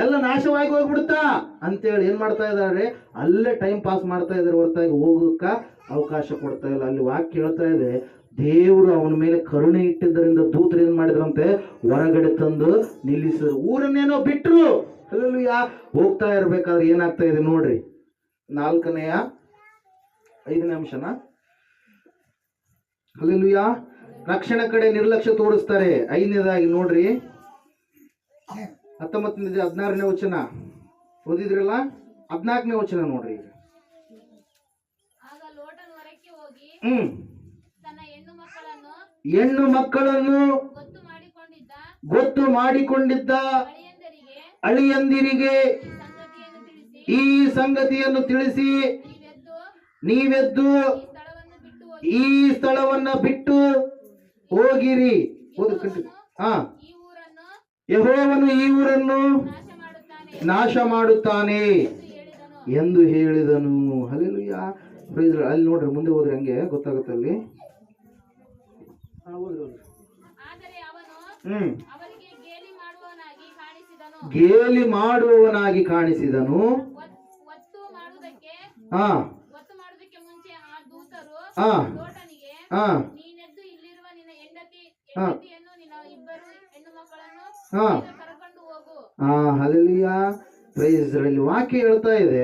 ಎಲ್ಲ ನಾಶವಾಗಿ ಹೋಗ್ಬಿಡ್ತಾ ಅಂತೇಳಿ ಏನ್ ಮಾಡ್ತಾ ಇದ್ದಾರೆ? ಅಲ್ಲೇ ಟೈಮ್ ಪಾಸ್ ಮಾಡ್ತಾ ಇದ್ದಾರೆ, ಹೊರತಾಗಿ ಹೋಗಕ್ಕ ಅವಕಾಶ ಕೊಡ್ತಾ ಇಲ್ಲ. ಅಲ್ಲಿ ವಾಕ್ಯ ಹೇಳ್ತಾ ಇದೆ, ದೇವರು ಅವನ ಮೇಲೆ ಕರುಣೆ ಇಟ್ಟಿದ್ದರಿಂದ ದೂತರು ಏನ್ ಮಾಡಿದ್ರಂತೆ? ಹೊರಗಡೆ ತಂದು ನಿಲ್ಲಿಸಿದ್ರು. ಊರನ್ನೇನೋ ಬಿಟ್ರು. ಹಲ್ಲೆಲೂಯಾ. ಹೋಗ್ತಾ ಇರ್ಬೇಕಾದ್ರೆ ಏನಾಗ್ತಾ ಇದೆ ನೋಡ್ರಿ, 4ನೇ 5ನೇ ಅಂಶನ. ಹಲ್ಲೆಲೂಯಾ. ರಕ್ಷಣೆ ಕಡೆ ನಿರ್ಲಕ್ಷ್ಯ ತೋರಿಸ್ತಾರೆ. 5ನೇದಾಗಿ ನೋಡ್ರಿ, 19 16ನೇ ವಚನ ಓದಿದ್ರಲ್ಲ, 14ನೇ ವಚನ ನೋಡ್ರಿ. ಹೆಣ್ಣು ಮಕ್ಕಳನ್ನು ಗೊತ್ತು ಮಾಡಿಕೊಂಡಿದ್ದ ಅಳಿಯಂದಿರಿಗೆ ಈ ಸಂಗತಿಯನ್ನು ತಿಳಿಸಿ, ನೀವೆದ್ದು ಈ ಸ್ಥಳವನ್ನ ಬಿಟ್ಟು ಹೋಗಿರಿ. ಯೆಹೋವನು ಈ ಊರನ್ನು ನಾಶ ಮಾಡುತ್ತಾನೆ ಎಂದು ಹೇಳಿದನು. ಹಲ್ಲೆಲೂಯಾ. ಅಲ್ಲಿ ನೋಡ್ರಿ, ಮುಂದೆ ಹೋದ್ರೆ ಹಂಗೆ ಗೊತ್ತಾಗುತ್ತೆ. ಅಲ್ಲಿ ಗೇಲಿ ಮಾಡುವವನಾಗಿ ಕಾಣಿಸಿದನು. ಹಲ್ಲೆಲೂಯಾ. Praise Lord. ವಾಕ್ಯ ಹೇಳ್ತಾ ಇದೆ,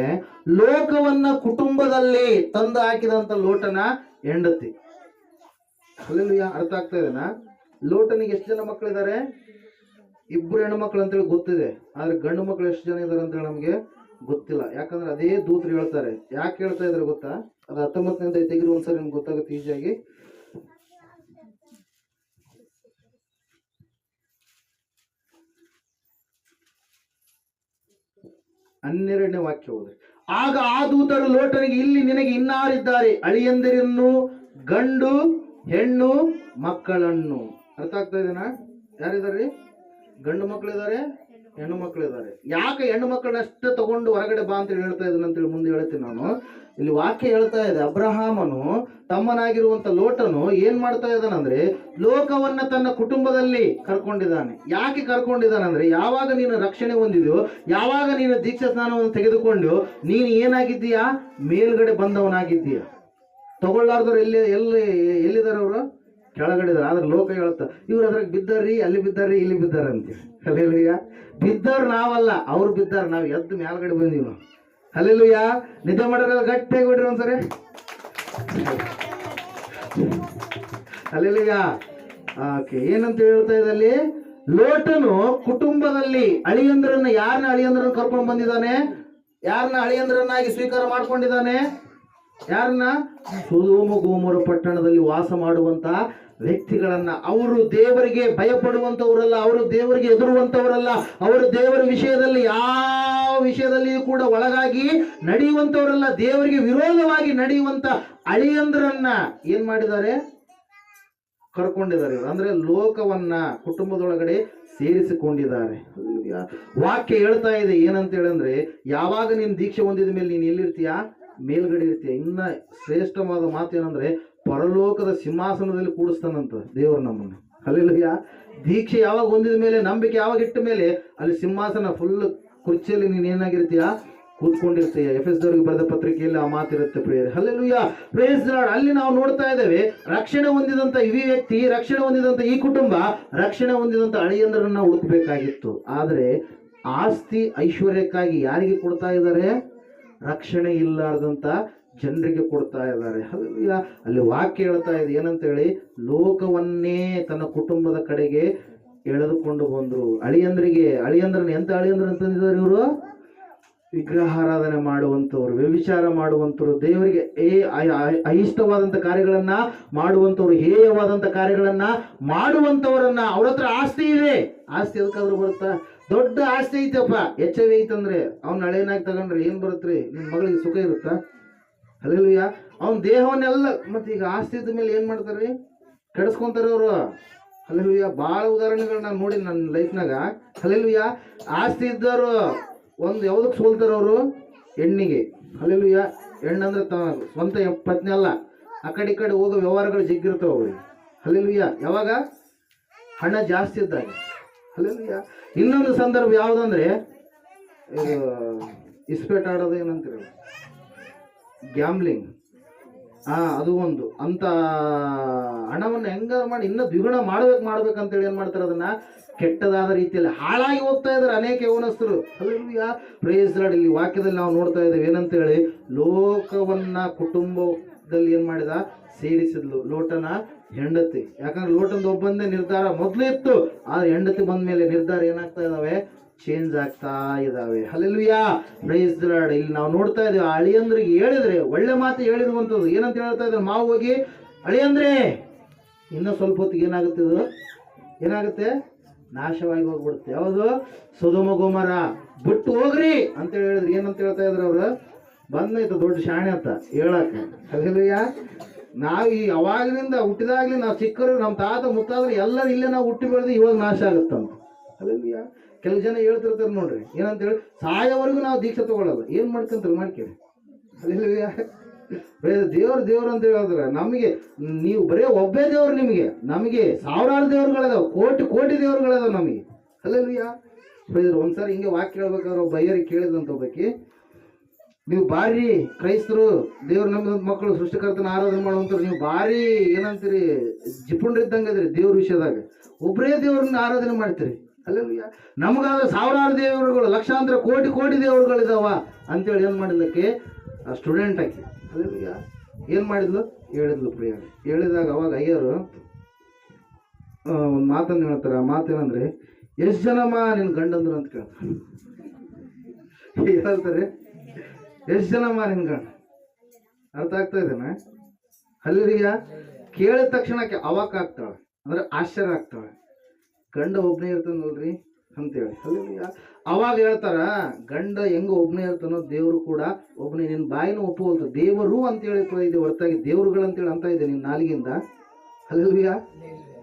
ಲೋಕವನ್ನ ಕುಟುಂಬದಲ್ಲಿ ತಂದು ಹಾಕಿದಂತ ಲೋಟನ ಹೆಂಡತಿ. ಹಲ್ಲೆಲೂಯಾ. ಅರ್ಥ ಆಗ್ತಾ ಇದೆನಾ? ಲೋಟನಿಗೆ ಎಷ್ಟು ಜನ ಮಕ್ಕಳಿದ್ದಾರೆ? 2 ಹೆಣ್ಣು ಮಕ್ಕಳು ಅಂತೇಳಿ ಗೊತ್ತಿದೆ, ಆದ್ರೆ ಗಂಡು ಮಕ್ಕಳು ಎಷ್ಟು ಜನ ಇದಾರೆ ಅಂತೇಳಿ ನಮ್ಗೆ ಗೊತ್ತಿಲ್ಲ. ಯಾಕಂದ್ರೆ ಅದೇ ದೂತರು ಹೇಳ್ತಾರೆ. ಯಾಕೆ ಹೇಳ್ತಾ ಇದ್ರೆ ಗೊತ್ತಾ? ಅದು 19ನೇ ತೆಗೆದು ಒಂದ್ಸರಿ ನಿಮ್ಗೆ ಗೊತ್ತಾಗುತ್ತೆ ಈಸಿಯಾಗಿ. ಹನ್ನೆರಡನೇ ವಾಕ್ಯ ಹೋದ್ರೆ, ಆಗ ಆ ದೂತರು ಲೋಟನಿಗೆ, ಇಲ್ಲಿ ನಿನಗೆ ಇನ್ನಾರಿದ್ದಾರೆ? ಅಳಿಯಂದಿರನ್ನು, ಗಂಡು ಹೆಣ್ಣು ಮಕ್ಕಳನ್ನು. ಅರ್ಥ ಆಗ್ತಾ ಇದೆನಾ? ಯಾರಿದ್ದಾರೆ? ಗಂಡು ಮಕ್ಕಳಿದ್ದಾರೆ, ಹೆಣ್ಣು ಮಕ್ಕಳಿದ್ದಾರೆ. ಯಾಕೆ ಹೆಣ್ಣು ಮಕ್ಕಳನ್ನಷ್ಟೇ ತಗೊಂಡು ಹೊರಗಡೆ ಬಾ ಅಂತ ಹೇಳ್ತಾ ಇದ್ದಾನೆ ಅಂತೇಳಿ ಮುಂದೆ ಹೇಳ್ತೀನಿ ನಾನು. ಇಲ್ಲಿ ವಾಕ್ಯ ಹೇಳ್ತಾ ಇದೆ, ಅಬ್ರಹಾಮನು ತಮ್ಮನಾಗಿರುವಂತ ಲೋಟನು ಏನ್ ಮಾಡ್ತಾ ಇದ್ದಾನಂದ್ರೆ, ಲೋಕವನ್ನ ತನ್ನ ಕುಟುಂಬದಲ್ಲಿ ಕರ್ಕೊಂಡಿದ್ದಾನೆ. ಯಾಕೆ ಕರ್ಕೊಂಡಿದ್ದಾನಂದ್ರೆ, ಯಾವಾಗ ನೀನು ರಕ್ಷಣೆ ಹೊಂದಿದೆಯೋ, ಯಾವಾಗ ನೀನು ದೀಕ್ಷಾ ಸ್ನಾನವನ್ನು ತೆಗೆದುಕೊಂಡು ನೀನು ಏನಾಗಿದ್ದೀಯಾ? ಮೇಲ್ಗಡೆ ಬಂದವನಾಗಿದ್ದೀಯ. ತಗೊಳ್ಳಾರ್ದವ್ರು ಎಲ್ಲಿದ್ದಾರೆ? ಅವರು ಕೆಳಗಡೆ ಇದ್ದಾರೆ. ಆದ್ರೆ ಲೋಕ ಹೇಳುತ್ತ, ಇವ್ರು ಅದ್ರಾಗ ಬಿದ್ದಾರ್ರಿ, ಅಲ್ಲಿ ಬಿದ್ದಾರ್ರಿ, ಇಲ್ಲಿ ಬಿದ್ದಾರ ಅಂತೇಳಿ. ಹಲ್ಲೆಲೂಯಾ. ಬಿದ್ದವ್ರು ನಾವಲ್ಲ, ಅವ್ರು ಬಿದ್ದಾರ, ನಾವು ಎದ್ದು ಮೇಲ್ಗಡೆ ಬಂದೀವಿ ನಾವು. ಹಲ್ಲೆಲೂಯಾ. ನಿದ್ದೆ ಮಾಡೋರೆಲ್ಲ ಗಟ್ಟಿಯಾಗಿ ಬಿಡ್ರಿ ಒಂದ್ಸರಿ. ಹಲ್ಲೆಲೂಯಾ. ಓಕೆ. ಏನಂತ ಹೇಳ್ತಾ ಇದ್ದಲ್ಲಿ, ಲೋಟನು ಕುಟುಂಬದಲ್ಲಿ ಅಳಿಯಂದ್ರನ್ನ, ಯಾರನ್ನ ಅಳಿಯಂದ್ರನ್ನ ಕರ್ಕೊಂಡು ಬಂದಿದ್ದಾನೆ? ಯಾರನ್ನ ಅಳಿಯಂದ್ರನ್ನಾಗಿ ಸ್ವೀಕಾರ ಮಾಡ್ಕೊಂಡಿದ್ದಾನೆ? ಯಾರನ್ನ? ಸೊದೋಮ ಗೋಮೋರ ಪಟ್ಟಣದಲ್ಲಿ ವಾಸ ಮಾಡುವಂತ ವ್ಯಕ್ತಿಗಳನ್ನ. ಅವರು ದೇವರಿಗೆ ಭಯಪಡುವಂತವರಲ್ಲ, ಅವರು ದೇವರಿಗೆ ಎದುರುವಂತವರಲ್ಲ, ಅವರು ದೇವರ ವಿಷಯದಲ್ಲಿ ಯಾವ ವಿಷಯದಲ್ಲಿಯೂ ಕೂಡ ಒಳಗಾಗಿ ನಡೆಯುವಂತವರಲ್ಲ, ದೇವರಿಗೆ ವಿರೋಧವಾಗಿ ನಡೆಯುವಂತ ಅಳಿಯಂದ್ರನ್ನ ಏನ್ ಮಾಡಿದ್ದಾರೆ? ಕರ್ಕೊಂಡಿದ್ದಾರೆ ಇವರು. ಅಂದ್ರೆ ಲೋಕವನ್ನ ಕುಟುಂಬದೊಳಗಡೆ ಸೇರಿಸಿಕೊಂಡಿದ್ದಾರೆ. ಹಲ್ಲೆಲೂಯಾ. ವಾಕ್ಯ ಹೇಳ್ತಾ ಇದೆ ಏನಂತ ಹೇಳಂದ್ರೆ, ಯಾವಾಗ ನೀನ್ ದೀಕ್ಷೆ ಹೊಂದಿದ ಮೇಲೆ ನೀನ್ ಎಲ್ಲಿರ್ತೀಯ? ಮೇಲ್ಗಡೆ ಇರ್ತೀಯ. ಇನ್ನ ಶ್ರೇಷ್ಠವಾದ ಮಾತು ಏನಂದ್ರೆ, ಪರಲೋಕದ ಸಿಂಹಾಸನದಲ್ಲಿ ಕೂಡಿಸ್ತಾನಂತ ದೇವರು ನಮ್ಮನ್ನು. ಹಲ್ಲೆಲೂಯಾ. ದೀಕ್ಷೆ ಯಾವಾಗ ಹೊಂದಿದ ಮೇಲೆ, ನಂಬಿಕೆ ಯಾವಾಗ ಇಟ್ಟ ಮೇಲೆ, ಅಲ್ಲಿ ಸಿಂಹಾಸನ ಫುಲ್ ಕುರ್ಚಿಯಲ್ಲಿ ನೀನ್ ಏನಾಗಿರ್ತೀಯ? ಕೂತ್ಕೊಂಡಿರ್ತೀಯ. ಎಫೆಸದವರಿಗೆ ಬರೆದ ಪತ್ರಿಕೆಯಲ್ಲಿ ಆ ಮಾತಿರುತ್ತೆ ಪ್ರಿಯರೇ. ಹಲ್ಲೆಲೂಯಾ. Praise the Lord. ಅಲ್ಲಿ ನಾವು ನೋಡ್ತಾ ಇದ್ದೇವೆ, ರಕ್ಷಣೆ ಹೊಂದಿದಂತ ಈ ವ್ಯಕ್ತಿ, ರಕ್ಷಣೆ ಹೊಂದಿದಂತ ಈ ಕುಟುಂಬ, ರಕ್ಷಣೆ ಹೊಂದಿದಂತ ಅಳಿಯಂದ್ರನ್ನ ಹುಡುಕ್ಬೇಕಾಗಿತ್ತು. ಆದ್ರೆ ಆಸ್ತಿ ಐಶ್ವರ್ಯಕ್ಕಾಗಿ ಯಾರಿಗೆ ಕೊಡ್ತಾ ಇದ್ದಾರೆ? ರಕ್ಷಣೆ ಇಲ್ಲಾರ್ದಂತ ಜನರಿಗೆ ಕೊಡ್ತಾ ಇದ್ದಾರೆ. ಹಲ್ಲೆಲೂಯಾ. ಅಲ್ಲಿ ವಾಕ್ಯ ಹೇಳ್ತಾ ಇದೆ ಏನಂತ ಹೇಳಿ, ಲೋಕವನ್ನೇ ತನ್ನ ಕುಟುಂಬದ ಕಡೆಗೆ ಎಳೆದುಕೊಂಡು ಬಂದ್ರು. ಅಳಿಯಂದ್ರನ್ನ ಎಂತ ಅಳಿಯಂದ್ರ ಅಂತಂದಿದ್ದಾರೆ ಇವರು? ವಿಗ್ರಹಾರಾಧನೆ ಮಾಡುವಂಥವ್ರು, ವ್ಯಭಿಚಾರ ಮಾಡುವಂಥವ್ರು, ದೇವರಿಗೆ ಅಹಿಷ್ಟವಾದಂಥ ಕಾರ್ಯಗಳನ್ನ ಮಾಡುವಂಥವ್ರು, ಹೇಯವಾದಂಥ ಕಾರ್ಯಗಳನ್ನ ಮಾಡುವಂಥವ್ರನ್ನ. ಅವ್ರ ಹತ್ರ ಆಸ್ತಿ ಇದೆ. ಆಸ್ತಿ ಎದಕ್ಕಾದ್ರೂ ಬರುತ್ತಾ? ದೊಡ್ಡ ಆಸ್ತಿ ಐತಪ್ಪ, HIV ಐತಂದ್ರೆ ಅವ್ನ ಹಳೇನಾಗಿ ತಗೊಂಡ್ರೆ ಏನ್ ಬರುತ್ತ್ರಿ? ನಿಮ್ ಮಗಳಿಗೆ ಸುಖ ಇರುತ್ತಾ? ಹಲ್ಲೆಲೂಯಾ. ಅವ್ನ ದೇಹವನ್ನೆಲ್ಲ ಮತ್ತೆ ಈಗ ಆಸ್ತಿ ಇದ್ದ ಮೇಲೆ ಏನ್ ಮಾಡ್ತಾರ್ರಿ? ಕೆಡಿಸ್ಕೊಂತಾರೆ ಅವರು. ಹಲ್ಲೆಲೂಯಾ. ಭಾಳ ಉದಾಹರಣೆಗಳನ್ನ ನೋಡಿ ನನ್ನ ಲೈಫ್ನಾಗ. ಹಲ್ಲೆಲೂಯಾ. ಆಸ್ತಿ ಇದ್ದವರು ಒಂದು ಯಾವುದಕ್ಕೆ ಸೋಲ್ತಾರ ಅವರು? ಹೆಣ್ಣಿಗೆ. ಹಲ್ಲೆಲೂಯಾ. ಹೆಣ್ಣಂದ್ರೆ ಸ್ವಂತ ಪತ್ನಿ ಅಲ್ಲ, ಆ ಕಡೆ ಈ ಕಡೆ ಹೋಗೋ ವ್ಯವಹಾರಗಳು ಜಿಗ್ಗಿರ್ತಾವ ಅವ್ರಿಗೆ. ಹಲ್ಲೆಲೂಯಾ. ಯಾವಾಗ? ಹಣ ಜಾಸ್ತಿ ಇದ್ದಾಗ. ಹಲ್ಲೆಲೂಯಾ. ಇನ್ನೊಂದು ಸಂದರ್ಭ ಯಾವುದಂದ್ರೆ, ಇಸ್ಪೇಟ್ ಆಡೋದು ಏನಂತೀರ, ಗ್ಯಾಮ್ಲಿಂಗ್. ಅದು ಒಂದು ಅಂತ ಹಣವನ್ನು ಹೆಂಗಾರು ಮಾಡಿ ಇನ್ನೂ ದ್ವಿಗುಣ ಮಾಡ್ಬೇಕಂತೇಳಿ ಏನ್ ಮಾಡ್ತಾರೆ? ಅದನ್ನ ಕೆಟ್ಟದಾದ ರೀತಿಯಲ್ಲಿ ಹಾಳಾಗಿ ಹೋಗ್ತಾ ಇದ್ದಾರೆ ಅನೇಕ ಯೌವನಸ್ಥರು. ಹಲ್ಲೆಲೂಯಾ. Praise the Lord. ಇಲ್ಲಿ ವಾಕ್ಯದಲ್ಲಿ ನಾವು ನೋಡ್ತಾ ಇದ್ದೇವೆ ಏನಂತೇಳಿ, ಲೋಕವನ್ನ ಕುಟುಂಬದಲ್ಲಿ ಏನ್ ಮಾಡಿದ? ಸೇರಿಸಿದ್ಲು ಲೋಟನ ಹೆಂಡತಿ. ಯಾಕಂದ್ರೆ ಲೋಟಂದು ಒಬ್ಬಂದೇ ನಿರ್ಧಾರ ಮೊದಲು ಇತ್ತು, ಆದ್ರೆ ಹೆಂಡತಿ ಬಂದ ಮೇಲೆ ನಿರ್ಧಾರ ಏನಾಗ್ತಾ ಇದಾವೆ? ಚೇಂಜ್ ಆಗ್ತಾ ಇದಾವೆ. ಹಲ್ಲೆಲೂಯಾ. Praise the Lord. ಇಲ್ಲಿ ನಾವು ನೋಡ್ತಾ ಇದ್ದೇವೆ, ಅಳಿಯಂದ್ರಿಗೆ ಹೇಳಿದ್ರೆ ಒಳ್ಳೆ ಮಾತು ಹೇಳಿರುವಂಥದ್ದು. ಏನಂತ ಹೇಳ್ತಾ ಇದ್ದಾರೆ? ಮಾವು ಹೋಗಿ, ಅಳಿಯಂದ್ರೆ ಇನ್ನೂ ಸ್ವಲ್ಪ ಹೊತ್ತಿಗೆ ಏನಾಗುತ್ತೆ? ಇದು ಏನಾಗುತ್ತೆ? ನಾಶವಾಗಿ ಹೋಗ್ಬಿಡುತ್ತೆ. ಯಾವುದು? ಸೊದೋಮ ಗೊಮೋರ ಬಿಟ್ಟು ಹೋಗ್ರಿ ಅಂತ ಹೇಳಿದ್ರೆ ಏನಂತ ಹೇಳ್ತಾ ಇದ್ರು ಅವ್ರು? ಬಂದೈತೆ ದೊಡ್ಡ ಶಾಣೆ ಅಂತ ಹೇಳಕ್ಕ. ಹಲ್ಲೆಲೂಯಾ. ನಾವು ಈ ಅವಾಗಿನಿಂದ ಹುಟ್ಟಿದಾಗ್ಲಿ ನಾವು ಚಿಕ್ಕರು, ನಮ್ಮ ತಾತ ಮುತ್ತಾದ್ರು ಎಲ್ಲರೂ ಇಲ್ಲೇ ನಾವು ಹುಟ್ಟಿ ಬೆಳೆದು ಇವಾಗ ನಾಶ ಆಗುತ್ತಂತ. ಹಲ್ಲೆಲೂಯಾ. ಕೆಲವು ಜನ ಹೇಳ್ತಿರ್ತಾರೆ ನೋಡ್ರಿ, ಏನಂತ ಹೇಳಿ, ಸಾಯೋವರೆಗೂ ನಾವು ದೀಕ್ಷೆ ತಗೊಳ್ಳಲ್ಲ. ಏನ್ ಮಾಡ್ಕೊಂತಾರೆ? ಮಾಡ್ಕೇಳಿ. ಹಲ್ಲೆಲೂಯಾ. ದೇವ್ರು ಅಂತ ಹೇಳಿದ್ರೆ ನಮಗೆ, ನೀವು ಬರೀ ಒಬ್ಬೇ ದೇವ್ರು, ನಿಮಗೆ ನಮಗೆ ಸಾವಿರಾರು ದೇವ್ರುಗಳಿದಾವೆ, ಕೋಟಿ ದೇವ್ರುಗಳಿದಾವೆ ನಮಗೆ. ಹಲ್ಲೆಲೂಯಾ. ಒಂದ್ಸಾರಿ ಹಿಂಗೆ ವಾಕ್ಯ ಹೇಳ್ಬೇಕಾದ್ರೆ ಒಬ್ಬ ಬಯ್ಯರಿಗೆ ಕೇಳಿದಂತ ಒಬ್ಬಕ್ಕೆ, ನೀವು ಭಾರಿ ಕ್ರೈಸ್ತರು, ದೇವ್ರು ನಂಬಿದಂತ ಮಕ್ಕಳು, ಸೃಷ್ಟಿಕರ್ತನ ಆರಾಧನೆ ಮಾಡುವಂಥವ್ರು, ನೀವು ಭಾರಿ ಏನಂತೀರಿ, ಜಿಪುಂಡ್ರಿದ್ದಂಗೆ ಅದ್ರಿ ದೇವ್ರ ವಿಷಯದಾಗ. ಒಬ್ಬರೇ ದೇವ್ರನ್ನ ಆರಾಧನೆ ಮಾಡ್ತೀರಿ. ಹಲ್ಲೆಲೂಯಾ. ನಮಗಾದ್ರೆ ಸಾವಿರಾರು ದೇವರುಗಳು, ಲಕ್ಷಾಂತರ ಕೋಟಿ ದೇವರುಗಳಿದಾವ ಅಂತೇಳಿ ಏನ್ ಮಾಡಿದ್ದಕ್ಕೆ ಆ ಸ್ಟೂಡೆಂಟ್ ಆಕಿ. ಹಲ್ಲೆಲೂಯಾ. ಏನ್ ಮಾಡಿದ್ಲು? ಹೇಳಿದ್ಲು ಪ್ರಿಯ. ಹೇಳಿದಾಗ ಅವಾಗ ಅಯ್ಯರು ಒಂದು ಮಾತನ್ನು ಹೇಳ್ತಾರೆ. ಆ ಮಾತೇನಂದ್ರೆ, ಎಷ್ಟು ಜನಮ್ಮ ನಿನ್ ಗಂಡಂದ್ರು ಅಂತ ಕೇಳ್ತಾರೆ. ಹೇಳ್ತಾರೆ, ಎಷ್ಟು ಜನಮ್ಮ ನಿನ್ ಗಂಡ? ಅರ್ಥ ಆಗ್ತಾ ಇದೇನ? ಹಲ್ಲೆಲೂಯಾ. ಕೇಳಿದ ತಕ್ಷಣಕ್ಕೆ ಅವಾಕ್ ಆಗ್ತಾಳೆ, ಅಂದ್ರೆ ಆಶ್ಚರ್ಯ ಆಗ್ತಾಳೆ. ಗಂಡ ಒಬ್ಬನೇ ಇರ್ತಾನೆ ನೋಡ್ರಿ ಅಂತೇಳಿ. ಹಲ್ಲೆಲೂಯಾ. ಅವಾಗ ಹೇಳ್ತಾರ, ಗಂಡ ಹೆಂಗ ಒಬ್ಬನೇ ಇರ್ತಾನೋ ದೇವ್ರು ಕೂಡ ಒಬ್ಬನೇ. ನಿನ್ನ ಬಾಯಿನೂ ಒಪ್ಪುವಲ್ತು, ದೇವರು ಅಂತೇಳಿ ಇದೆ ಹೊರತಾಗಿ ದೇವ್ರುಗಳಂತೇಳಿ ಅಂತ ಇದೆ ನಿನ್ನ ನಾಲಿಗೆಯಿಂದ. ಹಲ್ಲೆಲೂಯಾ.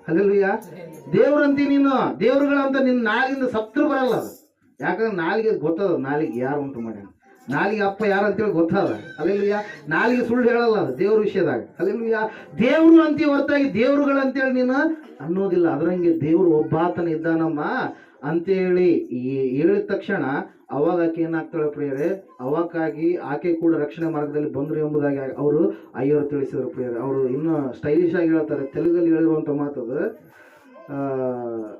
ಹಲ್ಲೆಲೂಯಾ. ದೇವ್ರಂತಿ ನೀನು, ದೇವ್ರುಗಳಂತ ನಿನ್ನ ನಾಲಿಗೆಯಿಂದ ಸತ್ರು ಬರಲ್ಲ ಅದು. ಯಾಕಂದ್ರೆ ನಾಲಿಗೆ ಗೊತ್ತದ, ನಾಲಿಗೆ ಯಾರು ಉಂಟು ಮಾಡ್ಯಾನ, ನಾಲಿಗೆ ಅಪ್ಪ ಯಾರು ಅಂತೇಳಿ ಗೊತ್ತದ. ಹಲ್ಲೆಲೂಯಾ. ನಾಲಿಗೆ ಸುಳ್ಳು ಹೇಳಲ್ಲ ಅದು ದೇವ್ರ ವಿಷಯದಾಗ. ಹಲ್ಲೆಲೂಯಾ. ದೇವ್ರು ಅಂತೀವಿ ಹೊರತಾಗಿ ದೇವ್ರುಗಳಂತೇಳಿ ನೀನು ಅನ್ನೋದಿಲ್ಲ. ಅದರಂಗೆ ದೇವ್ರು ಒಬ್ಬಾತನ ಇದ್ದಾನಮ್ಮ ಅಂತೇಳಿ ಹೇಳಿದ ತಕ್ಷಣ ಅವಾಗ ಆಕೆ ಏನಾಗ್ತಾಳೆ ಪ್ರಿಯರೇ? ಅವಾಗಾಗಿ ಆಕೆ ಕೂಡ ರಕ್ಷಣೆ ಮಾರ್ಗದಲ್ಲಿ ಬಂದರು ಎಂಬುದಾಗಿ ಅವರು ಅಯ್ಯರು ತಿಳಿಸಿದ್ರು ಪ್ರಿಯರೇ. ಅವರು ಇನ್ನೂ ಸ್ಟೈಲಿಶ್ ಆಗಿ ಹೇಳ್ತಾರೆ, ತೆಲುಗಲ್ಲಿ ಹೇಳಿರುವಂಥ ಮಾತದು.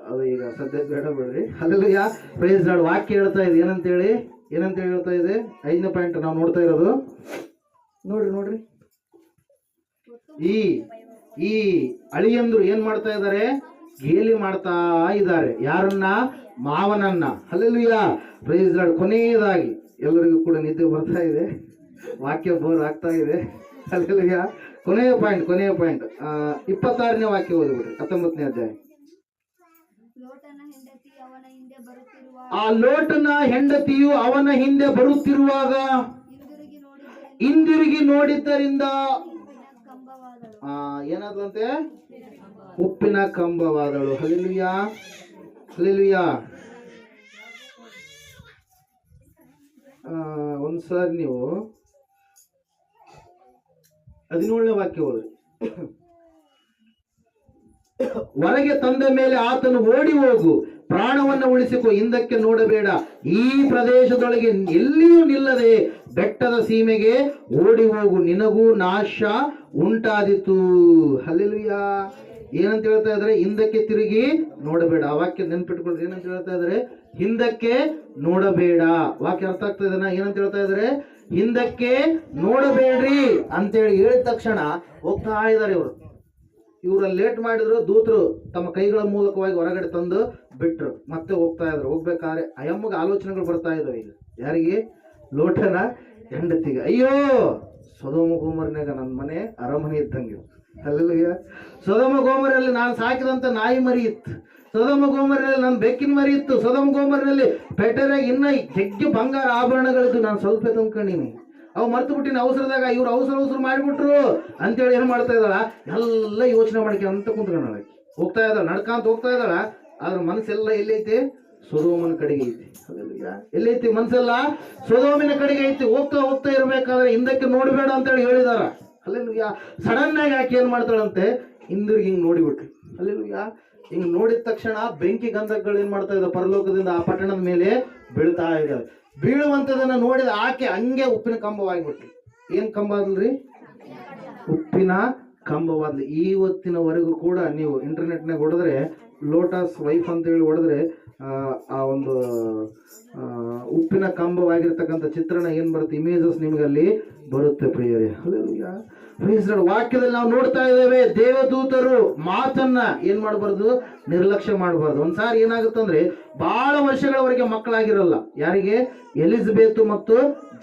ಅದು ಈಗ ಸದ್ಯ ಬೇಡ ಬಿಡ್ರಿ. ಹಲ್ಲೆಲೂಯಾ. Praise the Lord. ವಾಕ್ಯ ಹೇಳ್ತಾ ಇದೆ ಏನಂತೇಳಿ ಹೇಳ್ತಾ ಇದೆ? 5ನೇ ಪಾಯಿಂಟ್ ನಾವು ನೋಡ್ತಾ ಇರೋದು ನೋಡ್ರಿ. ಈ ಅಳಿಯಂದ್ರು ಏನ್ ಮಾಡ್ತಾ ಇದ್ದಾರೆ? ಗೇಲಿ ಮಾಡ್ತಾ ಇದ್ದಾರೆ. ಯಾರನ್ನ? ಮಾವನನ್ನ. ಹಲ್ಲೆಲೂಯಾ. Praise the Lord. ಕೊನೆಯದಾಗಿ ಎಲ್ಲರಿಗೂ ಕೂಡ ನಿದ್ದೆ ಬರ್ತಾ ಇದೆ, ವಾಕ್ಯ ಬೋರ್ ಆಗ್ತಾ ಇದೆ. ಹಲ್ಲೆಲೂಯಾ. ಕೊನೆಯ ಪಾಯಿಂಟ್ 26ನೇ ವಾಕ್ಯ ಓದಿಬಿಡ್ರಿ. 19ನೇ ಅಧ್ಯಾಯ. ಆ ಲೋಟನ ಹೆಂಡತಿಯು ಅವನ ಹಿಂದೆ ಬರುತ್ತಿರುವಾಗ ಹಿಂದಿರುಗಿ ನೋಡಿದ್ದರಿಂದ ಏನಾದ್ರಂತೆ? ಉಪ್ಪಿನ ಕಂಬವಾದಳು. Hallelujah, hallelujah. ಒಂದ್ಸಾರಿ ನೀವು 17ನೇ ವಾಕ್ಯ ಓದ್ರಿ. ಹೊರಗೆ ತಂದ ಮೇಲೆ ಆತನು ಓಡಿ ಹೋಗು, ಪ್ರಾಣವನ್ನು ಉಳಿಸಿಕೊ, ಹಿಂದಕ್ಕೆ ನೋಡಬೇಡ, ಈ ಪ್ರದೇಶದೊಳಗೆ ಎಲ್ಲಿಯೂ ನಿಲ್ಲದೆ ಬೆಟ್ಟದ ಸೀಮೆಗೆ ಓಡಿ ಹೋಗು, ನಿನಗೂ ನಾಶ ಉಂಟಾದಿತು. ಹಲ್ಲೆಲೂಯಾ. ಏನಂತ ಹೇಳ್ತಾ ಇದ್ದಾರೆ? ಹಿಂದಕ್ಕೆ ತಿರುಗಿ ನೋಡಬೇಡ. ಆ ವಾಕ್ಯ ನೆನ್ಪಿಟ್ಕೊಳ್ರಿ. ಏನಂತ ಹೇಳ್ತಾ ಇದ್ದಾರೆ? ಹಿಂದಕ್ಕೆ ನೋಡಬೇಡ. ವಾಕ್ಯ ಅರ್ಥ ಆಗ್ತಾ ಇದೆನಾ? ಏನಂತ ಹೇಳ್ತಾ ಇದ್ದಾರೆ? ಹಿಂದಕ್ಕೆ ನೋಡಬೇಡ್ರಿ ಅಂತೇಳಿ ಹೇಳಿದ ತಕ್ಷಣ ಹೋಗ್ತಾ ಇದ್ದಾರೆ ಇವರು. ಇವ್ರ ಲೇಟ್ ಮಾಡಿದ್ರು, ದೂತರು ತಮ್ಮ ಕೈಗಳ ಮೂಲಕವಾಗಿ ಹೊರಗಡೆ ತಂದು ಬಿಟ್ರು. ಮತ್ತೆ ಹೋಗ್ತಾ ಇದ್ರು. ಹೋಗ್ಬೇಕಾದ್ರೆ ಅಯ್ಯಮ್ಮಗೆ ಆಲೋಚನೆಗಳು ಬರ್ತಾ ಇದಾವೆ. ಈಗ ಯಾರಿಗೆ? ಲೋಟನ ಹೆಂಡತಿಗೆ. ಅಯ್ಯೋ, ಸೊದೋಮ ಗೋಮರನಾಗ ನನ್ನ ಮನೆ ಅರಮನೆ ಇದ್ದಂಗೆ. ಅಲ್ಲೆಲ್ಲ ಸೊದೋಮ ಗೋಮರಲ್ಲಿ ನಾನು ಸಾಕಿದಂತ ನಾಯಿ ಮರಿ ಇತ್ತು. ಸೊದೋಮ ಗೋಮರಲ್ಲಿ ನನ್ನ ಬೆಕ್ಕಿನ ಮರಿ ಇತ್ತು. ಸೊದೋಮ ಗೋಮರಲ್ಲಿ ಪೆಟರಾಗಿ ಇನ್ನ ಜಗ್ಗಿ ಬಂಗಾರ ಆಭರಣಗಳಿದ್ದು. ನಾನು ಸ್ವಲ್ಪ ತಂದ್ಕೊಂಡಿನಿ, ಅವು ಮರ್ತು ಬಿಟ್ಟಿನ ಅವಸರದಾಗ. ಇವ್ರು ಅವಸರ ಮಾಡಿಬಿಟ್ರು ಅಂತೇಳಿ ಏನು ಮಾಡ್ತಾ ಇದ್ದಾಳ? ಎಲ್ಲ ಯೋಚನೆ ಮಾಡ್ಕೆ ಅಂತ ಕುಂತ್ಕೊಂಡ ಹೋಗ್ತಾ ಇದ್ದಾಳ, ನಡ್ಕಂತ ಹೋಗ್ತಾ ಇದ್ದಾಳ. ಆದ್ರ ಮನಸ್ಸೆಲ್ಲ ಎಲ್ಲೈತಿ? ಸೊದೋಮನ ಕಡೆಗೆ ಐತಿ. ಎಲ್ಲೈತಿ ಮನಸ್ಸೆಲ್ಲ? ಸೊದೋಮಿನ ಕಡೆಗೆ ಐತಿ. ಹೋಗ್ತಾ ಇರ್ಬೇಕಾದ್ರೆ ಹಿಂದಕ್ಕೆ ನೋಡಬೇಡ ಅಂತೇಳಿ ಹೇಳಿದಾರ. ಅಲ್ಲೆಲ್ಲೂಯಾ. ಸಡನ್ ಆಗಿ ಆಕೆ ಏನ್ ಮಾಡ್ತಾಳಂತೆ? ಹಿಂದಿರುಗಿ ಹಿಂಗ್ ನೋಡಿಬಿಟ್ರು. ಅಲ್ಲೆಲ್ಲೂಯಾ. ಹಿಂಗ್ ನೋಡಿದ ತಕ್ಷಣ ಬೆಂಕಿ ಗಂಧಕಗಳು ಏನ್ ಮಾಡ್ತಾ ಇದ್ದಾವೆ? ಪರಲೋಕದಿಂದ ಆ ಪಟ್ಟಣದ ಮೇಲೆ ಬೀಳ್ತಾ ಇದ್ದಾವೆ. ಬೀಳುವಂತದನ್ನ ನೋಡಿದ ಆಕೆ ಹಂಗೆ ಉಪ್ಪಿನ ಕಂಬವಾಗಿಬಿಟ್ರು. ಏನ್ ಕಂಬ ಅಲ್ರಿ? ಉಪ್ಪಿನ ಕಂಬವಾದ್ಲಿ. ಇವತ್ತಿನವರೆಗೂ ಕೂಡ ನೀವು ಇಂಟರ್ನೆಟ್ನಾಗ ಹೊಡೆದ್ರೆ ಲೋಟಸ್ ವೈಫ್ ಅಂತೇಳಿ ಹೊಡೆದ್ರೆ ಆ ಒಂದು ಉಪ್ಪಿನ ಕಂಬವಾಗಿರ್ತಕ್ಕಂಥ ಚಿತ್ರಣ ಏನ್ ಬರುತ್ತೆ? ಇಮೇಜಸ್ ನಿಮ್ಗೆ ಅಲ್ಲಿ ಬರುತ್ತೆ ಪ್ರಿಯರೇ. ಹಲ್ಲೆಲೂಯಾ. ವಾಕ್ಯದಲ್ಲಿ ನಾವು ನೋಡ್ತಾ ಇದ್ದೇವೆ, ದೇವದೂತರು ಮಾತನ್ನ ಏನ್ ಮಾಡಬಾರ್ದು? ನಿರ್ಲಕ್ಷ್ಯ ಮಾಡಬಾರ್ದು. ಒಂದ್ಸಾರಿ ಏನಾಗುತ್ತಂದ್ರೆ ಬಹಳ ವರ್ಷಗಳವರೆಗೆ ಮಕ್ಕಳಾಗಿರಲ್ಲ. ಯಾರಿಗೆ? ಎಲಿಜಬೆತ್ ಮತ್ತು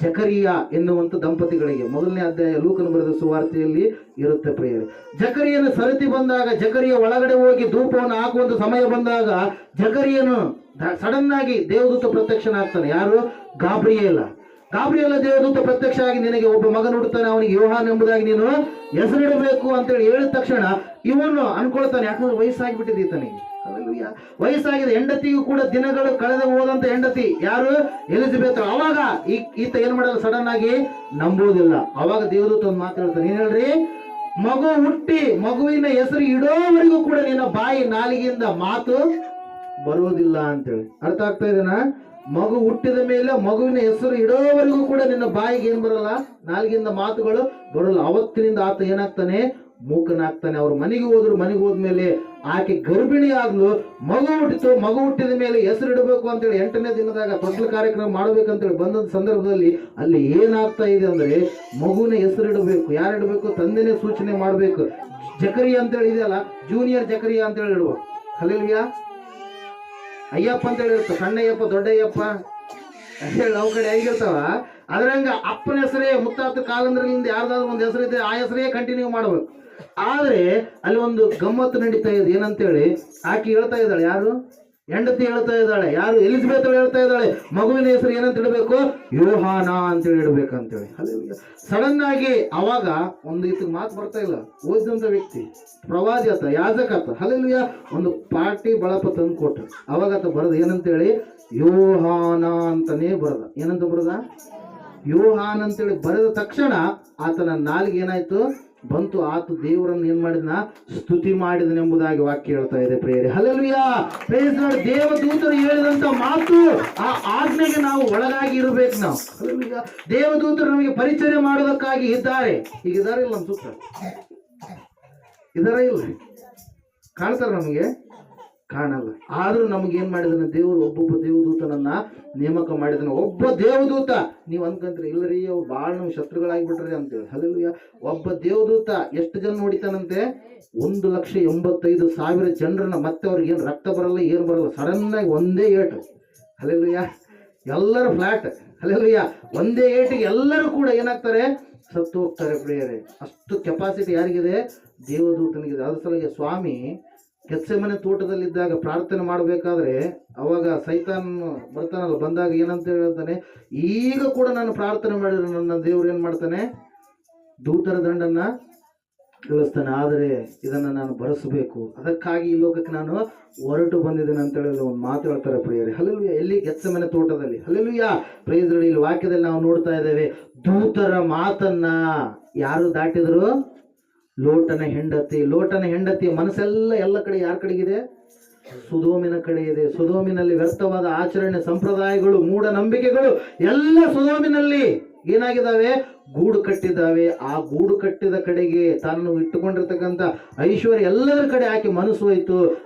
ಜಕರಿಯಾ ಎನ್ನುವಂತ ದಂಪತಿಗಳಿಗೆ. 1ನೇ ಅಧ್ಯಾಯ ಲೂಕನ ಬರೆದ ಸುವಾರ್ತೆಯಲ್ಲಿ ಇರುತ್ತೆ ಪ್ರಿಯರೇ. ಜಕರಿಯನ ಸರತಿ ಬಂದಾಗ, ಜಕರಿಯ ಒಳಗಡೆ ಹೋಗಿ ಧೂಪವನ್ನು ಹಾಕುವಂತ ಸಮಯ ಬಂದಾಗ, ಜಕರಿಯನು ಸಡನ್ ಆಗಿ ದೇವದೂತ ಪ್ರತ್ಯಕ್ಷನಾಗ್ತಾನೆ. ಯಾರು? ಗಾಬ್ರಿಯೇಲ ದೇವದೂತ ಪ್ರತ್ಯಕ್ಷ ಆಗಿ, ನಿನಗೆ ಒಬ್ಬ ಮಗನ ಹುಡ್ತಾನೆ, ಅವನಿಗೆ ಯೋಹಾನ್ ಎಂಬುದಾಗಿ ನೀನು ಹೆಸರಿಡಬೇಕು ಅಂತೇಳಿ ಹೇಳಿದ ತಕ್ಷಣ ಇವನು ಅನ್ಕೊಳ್ತಾನೆ. ಯಾಕಂದ್ರೆ ವಯಸ್ಸಾಗಿಬಿಟ್ಟಿದೆ ಈತನಿಗೆ. ವಯಸ್ಸಾಗಿದೆ. ಹೆಂಡತಿಗೂ ಕೂಡ ದಿನಗಳು ಕಳೆದ ಹೋದಂತ ಹೆಂಡತಿ ಯಾರು? ಎಲಿಜಬೆತ್. ಅವಾಗ ಈತ ಏನ್ ಮಾಡಲ್ಲ? ಸಡನ್ ಆಗಿ ನಂಬುವುದಿಲ್ಲ. ಅವಾಗ ದೇವದೂತ ಒಂದು ಮಾತು ಹೇಳ್ತಾನೆ. ಏನ್ ಹೇಳ್ರಿ? ಮಗು ಹುಟ್ಟಿ ಮಗುವಿನ ಹೆಸರು ಇಡೋವರೆಗೂ ಕೂಡ ನಿನ್ನ ಬಾಯಿ ನಾಲಿಗೆಯಿಂದ ಮಾತು ಬರುವುದಿಲ್ಲ ಅಂತೇಳಿ. ಅರ್ಥ ಆಗ್ತಾ ಇದೆನಾ? ಮಗು ಹುಟ್ಟಿದ ಮೇಲೆ ಮಗುವಿನ ಹೆಸರು ಇಡೋವರೆಗೂ ಕೂಡ ನಿನ್ನ ಬಾಯಿಗೆ ಏನ್ ಬರಲ್ಲ? ನಾಲಿಗೆಯಿಂದ ಮಾತುಗಳು ಬರಲ್ಲ. ಅವತ್ತಿನಿಂದ ಆತ ಏನಾಗ್ತಾನೆ? ಮೂಕನಾಗ್ತಾನೆ. ಅವ್ರ ಮನೆಗೆ ಹೋದ್ರು. ಮನೆಗೆ ಹೋದ್ಮೇಲೆ ಆಕೆ ಗರ್ಭಿಣಿ ಆಗ್ಲು. ಮಗು ಹುಟ್ಟಿತು. ಮಗು ಹುಟ್ಟಿದ ಮೇಲೆ ಹೆಸರು ಇಡಬೇಕು ಅಂತೇಳಿ 8ನೇ ದಿನದಾಗ ತೊಟ್ಲ ಕಾರ್ಯಕ್ರಮ ಮಾಡ್ಬೇಕಂತೇಳಿ ಬಂದ ಸಂದರ್ಭದಲ್ಲಿ ಅಲ್ಲಿ ಏನಾಗ್ತಾ ಇದೆ ಅಂದ್ರೆ, ಮಗುವಿನ ಹೆಸರು ಇಡಬೇಕು. ಯಾರು ಇಡಬೇಕು? ತಂದೆನೇ ಸೂಚನೆ ಮಾಡ್ಬೇಕು. ಜಕರಿಯಾ ಅಂತೇಳಿ ಇದೆಯಲ್ಲ, ಜೂನಿಯರ್ ಜಕರಿಯಾ ಅಂತೇಳಿ ಇಡ್ಬೇಕು. ಹಲ್ಲೆಲೂಯಾ. ಅಯ್ಯಪ್ಪ ಅಂತೇಳಿ ಇರುತ್ತೆ. ಸಣ್ಣಯ್ಯಪ್ಪ, ದೊಡ್ಡಯ್ಯಪ್ಪ ಹೇಳಿ ನಾವು ಕಡೆ ಹೇಗಿರ್ತಾವ. ಅದ್ರಂಗ ಅಪ್ಪನ ಹೆಸರೇ ಮುತ್ತಾತ ಕಾಲಂದ್ರಲಿಂದ ಯಾರ್ದಾದ್ರು ಒಂದು ಹೆಸರಿದೆ, ಆ ಹೆಸರೇ ಕಂಟಿನ್ಯೂ ಮಾಡ್ಬೇಕು. ಆದ್ರೆ ಅಲ್ಲಿ ಒಂದು ಗಮ್ಮತ್ತು ನಡೀತಾ ಇದೆ. ಏನಂತೇಳಿ ಆಕೆ ಹೇಳ್ತಾ ಇದ್ದಾಳೆ. ಯಾರು? ಹೆಂಡತಿ ಹೇಳ್ತಾ ಇದ್ದಾಳೆ. ಯಾರು? ಎಲಿಜಬೆತ್ ಹೇಳ್ತಾ ಇದ್ದಾಳೆ, ಮಗುವಿನ ಹೆಸರು ಏನಂತ ಇಡಬೇಕು? ಯೋಹಾನ ಅಂತೇಳಿ ಇಡಬೇಕಂತೇಳಿ. ಹಲ್ಲೆಲೂಯಾ. ಸಡನ್ ಆಗಿ ಅವಾಗ ಒಂದು ಇದಕ್ಕೆ ಮಾತು ಬರ್ತಾ ಇಲ್ಲ. ಓದಿದಂತ ವ್ಯಕ್ತಿ, ಪ್ರವಾದಿ ಆತ, ಯಾಜಕ ಆತ. ಹಲ್ಲೆಲೂಯಾ. ಒಂದು ಪಾರ್ಟಿ ಬಳಪ ತಂದು ಕೊಟ್ರು. ಅವಾಗ ಆತ ಬರದ ಏನಂತೇಳಿ? ಯೋಹಾನ ಅಂತಾನೇ ಬರದ. ಏನಂತ ಬರದ? ಯೋಹಾನ್ ಅಂತೇಳಿ ಬರೆದ ತಕ್ಷಣ ಆತನ ನಾಲಿಗೆ ಏನಾಯ್ತು? ಬಂತು. ಆತ ದೇವರನ್ನು ಏನ್ ಮಾಡಿದ್ನ? ಸ್ತುತಿ ಮಾಡಿದನೆಂಬುದಾಗಿ ವಾಕ್ಯ ಹೇಳ್ತಾ ಇದೆ ಪ್ರಿಯರೇ. ಹಲ್ಲೆಲೂಯಾ. Praise Lord. ದೇವದೂತರು ಹೇಳಿದಂತ ಮಾತು, ಆ ಆಜ್ಞೆಗೆ ನಾವು ಒಳಗಾಗಿ ಇರಬೇಕು ನಾವು. ಹಲ್ಲೆಲೂಯಾ. ದೇವದೂತರು ನಮಗೆ ಪರಿಚಯ ಮಾಡೋದಕ್ಕಾಗಿ ಇದ್ದಾರೆ. ಈಗ ಇದಾರೆ ಇಲ್ಲ? ನಮ್ಮ ಸುತ್ತ ಇದಾರ ಇಲ್ಲ? ಕಾಣ್ತಾರ? ನಮಗೆ ಕಾಣಲ್ಲ. ಆದ್ರೂ ನಮ್ಗೆ ಏನ್ ಮಾಡಿದನ ದೇವರು? ಒಬ್ಬೊಬ್ಬ ದೇವದೂತನನ್ನ ನೇಮಕ ಮಾಡಿದನ. ಒಬ್ಬ ದೇವದೂತ. ನೀವು ಅನ್ಕಂತ್ರಿ ಇಲ್ಲರಿ ಅವ್ರು ಭಾಳ ನಮ್ಗೆ ಶತ್ರುಗಳಾಗ್ಬಿಟ್ರಿ ಅಂತೇಳಿ. ಹಲ್ಲೆಲೂಯಾ. ಒಬ್ಬ ದೇವದೂತ ಎಷ್ಟು ಜನ ನೋಡಿತಾನಂತೆ? 1,85,000 ಜನರನ್ನ. ಮತ್ತೆ ಅವ್ರಿಗೆ ಏನು ರಕ್ತ ಬರಲ್ಲ, ಏನು ಬರಲ್ಲ. ಸಡನ್ ಆಗಿ ಒಂದೇ ಏಟು. ಹಲ್ಲೆಲೂಯಾ. ಎಲ್ಲರೂ ಫ್ಲಾಟ್. ಹಲ್ಲೆಲೂಯಾ. ಒಂದೇ ಏಟಿಗೆ ಎಲ್ಲರೂ ಕೂಡ ಏನಾಗ್ತಾರೆ? ಸತ್ತು ಹೋಗ್ತಾರೆ ಪ್ರಿಯರೇ. ಅಷ್ಟು ಕೆಪಾಸಿಟಿ ಯಾರಿಗಿದೆ? ದೇವದೂತನಿಗಿದೆ. ಅದ್ರ ಸಲುವಾಗಿ ಸ್ವಾಮಿ ಗೆತ್ಸೆಮನೆ ತೋಟದಲ್ಲಿದ್ದಾಗ ಪ್ರಾರ್ಥನೆ ಮಾಡಬೇಕಾದ್ರೆ ಅವಾಗ ಸೈತಾನ್ ಬರ್ತಾನಲ್ಲ, ಬಂದಾಗ ಏನಂತ ಹೇಳ್ತಾನೆ? ಈಗ ಕೂಡ ನಾನು ಪ್ರಾರ್ಥನೆ ಮಾಡಿದ್ರೆ ನನ್ನ ದೇವ್ರು ಏನ್ ಮಾಡ್ತಾನೆ? ದೂತರ ದಂಡನ್ನ ತಿಳಿಸ್ತಾನೆ. ಆದರೆ ಇದನ್ನು ನಾನು ಬರೆಸಬೇಕು, ಅದಕ್ಕಾಗಿ ಈ ಲೋಕಕ್ಕೆ ನಾನು ಹೊರಟು ಬಂದಿದ್ದೇನೆ ಅಂತ ಹೇಳಿ ಒಂದು ಮಾತು ಹೇಳ್ತಾರೆ ಪ್ರಿಯರೇ. ಹಲ್ಲೆಲೂಯಾ. ಎಲ್ಲಿ? ಗೆತ್ಸೆಮನೆ ತೋಟದಲ್ಲಿ. ಹಲ್ಲೆಲೂಯಾ. Praise Lord. ಇಲ್ಲಿ ವಾಕ್ಯದಲ್ಲಿ ನಾವು ನೋಡ್ತಾ ಇದ್ದೇವೆ, ದೂತರ ಮಾತನ್ನ ಯಾರು ದಾಟಿದ್ರು? ಲೋಟನ ಹೆಂಡತಿ. ಲೋಟನ ಹೆಂಡತಿಯ ಮನಸ್ಸೆಲ್ಲ ಎಲ್ಲ ಕಡೆ ಯಾರ ಕಡೆಗಿದೆ? ಸೊದೋಮಿನ ಕಡೆ ಇದೆ. ಸೊದೋಮಿನಲ್ಲಿ ವ್ಯರ್ಥವಾದ ಆಚರಣೆ, ಸಂಪ್ರದಾಯಗಳು, ಮೂಢನಂಬಿಕೆಗಳು ಎಲ್ಲ ಸೊದೋಮಿನಲ್ಲಿ ಏನಾಗಿದ್ದಾವೆ? ಗೂಡು ಕಟ್ಟಿದ್ದಾವೆ. ಆ ಗೂಡು ಕಟ್ಟಿದ ಕಡೆಗೆ ತಾನು ಇಟ್ಟುಕೊಂಡಿರ್ತಕ್ಕಂಥ ಐಶ್ವರ್ಯ ಎಲ್ಲದರ ಕಡೆ ಆಕೆ ಮನಸ್ಸು ಹೋಯ್ತು.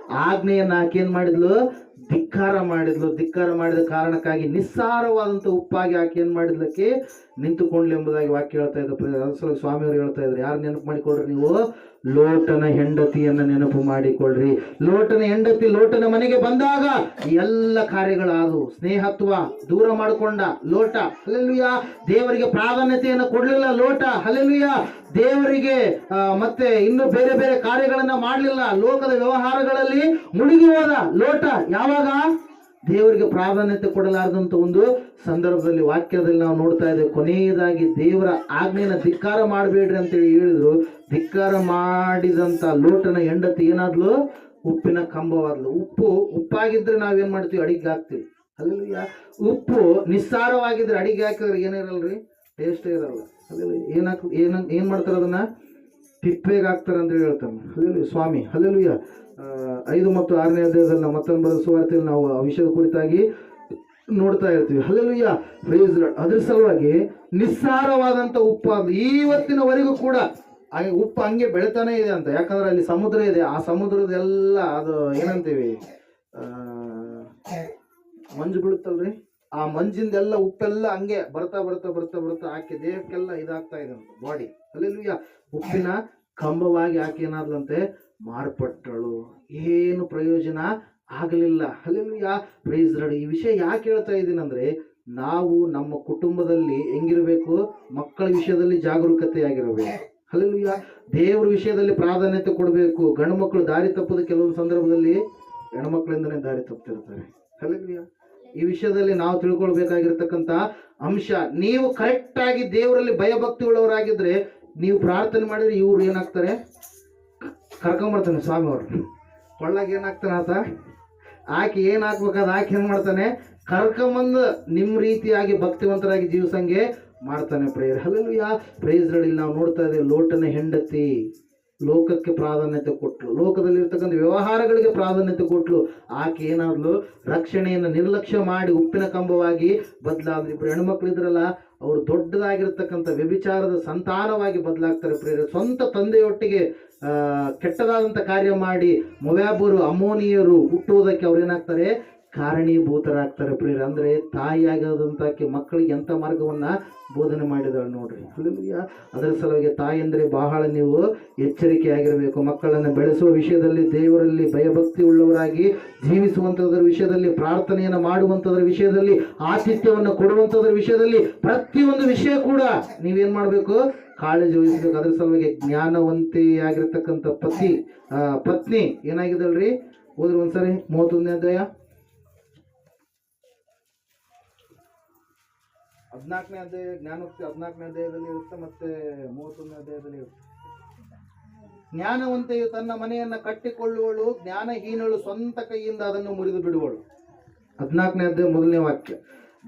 ಆಜ್ಞೆಯನ್ನು ಆಕೆ ಏನ್ ಮಾಡಿದ್ಲು? ಧಿಕ್ಕಾರ ಮಾಡಿದ್ಲು. ಧಿಕ್ಕಾರ ಮಾಡಿದ ಕಾರಣಕ್ಕಾಗಿ ನಿಸ್ಸಾರವಾದಂಥ ಉಪ್ಪಾಗಿ ಆಕೆ ಏನ್ ಮಾಡಿದ್ಲಕ್ಕೆ ನಿಂತುಕೊಂಡ್ಲು ಎಂಬುದಾಗಿ ವಾಕ್ಯ ಹೇಳ್ತಾ ಇದ್ದ. ಅದರ ಸ್ವಾಮಿಯವರು ಹೇಳ್ತಾ ಇದ್ರು, ಯಾರು ನೆನಪು ಮಾಡಿಕೊಳ್ರಿ ನೀವು? ಲೋಟನ ಹೆಂಡತಿಯನ್ನ ನೆನಪು ಮಾಡಿಕೊಳ್ಳ್ರಿ. ಲೋಟನ ಹೆಂಡತಿ ಲೋಟನ ಮನೆಗೆ ಬಂದಾಗ ಎಲ್ಲ ಕಾರ್ಯಗಳಾದವು. ಸ್ನೇಹತ್ವ ದೂರ ಮಾಡಿಕೊಂಡ ಲೋಟ. ಹಲ್ಲೆಲೂಯಾ. ದೇವರಿಗೆ ಪ್ರಾಧಾನ್ಯತೆಯನ್ನು ಕೊಡ್ಲಿಲ್ಲ ಲೋಟ. ಹಲ್ಲೆಲೂಯಾ. ದೇವರಿಗೆ ಮತ್ತೆ ಇನ್ನು ಬೇರೆ ಬೇರೆ ಕಾರ್ಯಗಳನ್ನ ಮಾಡಲಿಲ್ಲ. ಲೋಕದ ವ್ಯವಹಾರಗಳಲ್ಲಿ ಮುಳುಗಿ ಹೋದ ಲೋಟ. ಯಾವಾಗ? ದೇವರಿಗೆ ಪ್ರಾಧಾನ್ಯತೆ ಕೊಡಲಾರದಂತ ಒಂದು ಸಂದರ್ಭದಲ್ಲಿ ವಾಕ್ಯದಲ್ಲಿ ನಾವು ನೋಡ್ತಾ ಇದ್ದೇವೆ. ಕೊನೆಯದಾಗಿ ದೇವರ ಆಜ್ಞೆಯನ್ನು ಧಿಕ್ಕಾರ ಮಾಡಬೇಡ್ರಿ ಅಂತೇಳಿ ಹೇಳಿದ್ರು. ಧಿಕ್ಕಾರ ಮಾಡಿದಂತ ಲೋಟನ ಹೆಂಡತಿ ಏನಾದ್ಲು? ಉಪ್ಪಿನ ಕಂಬವಾದ್ಲು. ಉಪ್ಪಾಗಿದ್ರೆ ನಾವೇನ್ ಮಾಡ್ತೀವಿ? ಅಡಿಗೆ ಹಾಕ್ತಿವಿ. ಅಲ್ಲ, ಉಪ್ಪು ನಿಸ್ಸಾರವಾಗಿದ್ರೆ ಅಡಿಗೆ ಹಾಕಿದ್ರೆ ಏನಿರಲ್ರಿ? ಟೇಸ್ಟ್ ಇರಲ್ಲ. ಅಲ್ಲ, ಏನ್ ಮಾಡ್ತಾರೆ? ಅದನ್ನ ತಿಪ್ಪೆಗೆ ಹಾಕ್ತಾರೆ ಅಂತ ಹೇಳ್ತಾನೆ. ಅಲ್ಲೆಲ್ಲ ಸ್ವಾಮಿ. ಅಲ್ಲೆಲ್ಲೂಯ್ಯ. 5 ಮತ್ತು 6ನೇ ಅಧ್ಯಾಯದಲ್ಲಿ ನಾವು ಮತ್ತೊಂದು ಸುವಾರ್ತೆಯಲ್ಲಿ ನಾವು ಆ ವಿಷಯದ ಕುರಿತಾಗಿ ನೋಡ್ತಾ ಇರ್ತೀವಿ. ಹಲ್ಲೆಲೂಯ್ಯ. Praise Lord. ಅದ್ರ ಸಲುವಾಗಿ ನಿಸ್ಸಾರವಾದಂತ ಉಪ್ಪು ಅದು ಇವತ್ತಿನವರೆಗೂ ಕೂಡ ಉಪ್ಪು ಹಂಗೆ ಬೆಳಿತಾನೆ ಇದೆ ಅಂತ. ಯಾಕಂದ್ರೆ ಅಲ್ಲಿ ಸಮುದ್ರ ಇದೆ. ಆ ಸಮುದ್ರದೆಲ್ಲ ಅದು ಏನಂತೀವಿ, ಮಂಜು ಬೀಳುತ್ತಲ್ರಿ, ಆ ಮಂಜಿಂದೆಲ್ಲ ಉಪ್ಪೆಲ್ಲ ಹಂಗೆ ಬರ್ತಾ ಬರ್ತಾ ಬರ್ತಾ ಬರ್ತಾ ಆಕೆ ದೇಹಕ್ಕೆಲ್ಲ ಇದಾಗ್ತಾ ಇದೆ ಅಂತ ಬಾಡಿ. ಹಲ್ಲೆಲೂಯ್ಯ. ಉಪ್ಪಿನ ಕಂಬವಾಗಿ ಆಕೆ ಏನಾದ್ಲಂತೆ? ಮಾರ್ಪಟ್ಟಳು. ಏನು ಪ್ರಯೋಜನ ಆಗಲಿಲ್ಲ. ಹಲ್ಲೆಲೂಯಾ. Praise Lord. ಈ ವಿಷಯ ಯಾಕೆ ಹೇಳ್ತಾ ಇದ್ದೀನಂದ್ರೆ, ನಾವು ನಮ್ಮ ಕುಟುಂಬದಲ್ಲಿ ಹೆಂಗಿರಬೇಕು? ಮಕ್ಕಳ ವಿಷಯದಲ್ಲಿ ಜಾಗರೂಕತೆಯಾಗಿರಬೇಕು. ಹಲ್ಲೆಲೂಯಾ. ದೇವರ ವಿಷಯದಲ್ಲಿ ಪ್ರಾಧಾನ್ಯತೆ ಕೊಡಬೇಕು. ಗಂಡು ಮಕ್ಕಳು ದಾರಿ ತಪ್ಪದ ಕೆಲವೊಂದು ಸಂದರ್ಭದಲ್ಲಿ ಹೆಣ್ಮಕ್ಳಿಂದನೇ ದಾರಿ ತಪ್ಪಿರ್ತಾರೆ. ಹಲ್ಲೆಲೂಯಾ. ಈ ವಿಷಯದಲ್ಲಿ ನಾವು ತಿಳ್ಕೊಳ್ಬೇಕಾಗಿರ್ತಕ್ಕಂಥ ಅಂಶ, ನೀವು ಕರೆಕ್ಟ್ ಆಗಿ ದೇವರಲ್ಲಿ ಭಯಭಕ್ತಿ ಉಳ್ಳವರಾಗಿದ್ರೆ ನೀವು ಪ್ರಾರ್ಥನೆ ಮಾಡಿದ್ರೆ ಇವ್ರು ಏನಾಗ್ತಾರೆ? ಕರ್ಕೊಂಬರ್ತಾನೆ ಸ್ವಾಮಿ ಅವರು. ಕೊಳ್ಳಾಗ ಏನಾಗ್ತಾನೆ ಆತ? ಆಕೆ ಏನ್ ಹಾಕ್ಬೇಕಾದ ಆಕೆ ಏನ್ ಮಾಡ್ತಾನೆ? ಕರ್ಕೊಂಬಂದು ನಿಮ್ಮ ರೀತಿಯಾಗಿ ಭಕ್ತಿವಂತರಾಗಿ ಜೀವಿಸಂಗೆ ಮಾಡ್ತಾನೆ. ಪ್ರೇಯರ್. ಹಲ್ಲೆಲೂಯಾ. Praise Lord. ಇಲ್ಲಿ ನಾವು ನೋಡ್ತಾ ಇದ್ದೇವೆ, ಲೋಟನ ಹೆಂಡತಿ ಲೋಕಕ್ಕೆ ಪ್ರಾಧಾನ್ಯತೆ ಕೊಟ್ಲು. ಲೋಕದಲ್ಲಿ ಇರ್ತಕ್ಕಂಥ ವ್ಯವಹಾರಗಳಿಗೆ ಪ್ರಾಧಾನ್ಯತೆ ಕೊಟ್ಲು. ಆಕೆ ಏನಾದ್ಲು? ರಕ್ಷಣೆಯನ್ನು ನಿರ್ಲಕ್ಷ್ಯ ಮಾಡಿ ಉಪ್ಪಿನ ಕಂಬವಾಗಿ ಬದಲಾದ್ರು. ಇಬ್ರು ಹೆಣ್ಮಕ್ಳು ಇದ್ರಲ್ಲ, ಅವರು ದೊಡ್ಡದಾಗಿರ್ತಕ್ಕಂಥ ವ್ಯಭಿಚಾರದ ಸಂತಾನವಾಗಿ ಬದಲಾಗ್ತಾರೆ. ಪ್ರೇಯರ್. ಸ್ವಂತ ತಂದೆಯೊಟ್ಟಿಗೆ ಕೆಟ್ಟದಾದಂಥ ಕಾರ್ಯ ಮಾಡಿ ಮೊವಾಬರು, ಅಮ್ಮೋನಿಯರು ಹುಟ್ಟುವುದಕ್ಕೆ ಅವ್ರು ಏನಾಗ್ತಾರೆ? ಕಾರಣೀಭೂತರಾಗ್ತಾರೆ. ಪ್ರೇಯರ್. ಅಂದ್ರೆ ತಾಯಿಯಾಗದಂತಕ್ಕೆ ಮಕ್ಕಳಿಗೆ ಎಂಥ ಮಾರ್ಗವನ್ನ ಬೋಧನೆ ಮಾಡಿದಾಳೆ ನೋಡ್ರಿ. ಹಲ್ಲೆಲೂಯಾ. ಅದರ ಸಲುವಾಗಿ ತಾಯಂದ್ರೆ ಬಹಳ ನೀವು ಎಚ್ಚರಿಕೆಯಾಗಿರಬೇಕು. ಮಕ್ಕಳನ್ನು ಬೆಳೆಸುವ ವಿಷಯದಲ್ಲಿ, ದೇವರಲ್ಲಿ ಭಯಭಕ್ತಿ ಉಳ್ಳವರಾಗಿ ಜೀವಿಸುವಂಥದ್ರ ವಿಷಯದಲ್ಲಿ, ಪ್ರಾರ್ಥನೆಯನ್ನು ಮಾಡುವಂಥದ್ರ ವಿಷಯದಲ್ಲಿ, ಆತಿಥ್ಯವನ್ನು ಕೊಡುವಂಥದ್ರ ವಿಷಯದಲ್ಲಿ, ಪ್ರತಿಯೊಂದು ವಿಷಯ ಕೂಡ ನೀವೇನ್ ಮಾಡಬೇಕು? ಕಾಳಜಿ ವಹಿಸಬೇಕು. ಅದರ ಸಲುವಾಗಿ ಜ್ಞಾನವಂತೆಯಾಗಿರ್ತಕ್ಕಂಥ ಪತ್ನಿ ಏನಾಗಿದಲ್ರಿ? ಹೋದ್ರೆ ಒಂದ್ಸರಿ 31ನೇ ಅಧ್ಯಾಯ 14ನೇ ಅಧ್ಯಾಯ, ಜ್ಞಾನೋಕ್ತಿ 14ನೇ ಅಧ್ಯಾಯದಲ್ಲಿ ಇರುತ್ತೆ, ಮತ್ತೆ 31ನೇ ಅಧ್ಯಾಯದಲ್ಲಿ ಇರುತ್ತೆ. ಜ್ಞಾನವಂತೆಯು ತನ್ನ ಮನೆಯನ್ನ ಕಟ್ಟಿಕೊಳ್ಳುವಳು, ಜ್ಞಾನಹೀನಳು ಸ್ವಂತ ಕೈಯಿಂದ ಅದನ್ನು ಮುರಿದು ಬಿಡುವಳು. 14ನೇ ಅಧ್ಯಾಯ 1ನೇ ವಾಕ್ಯ.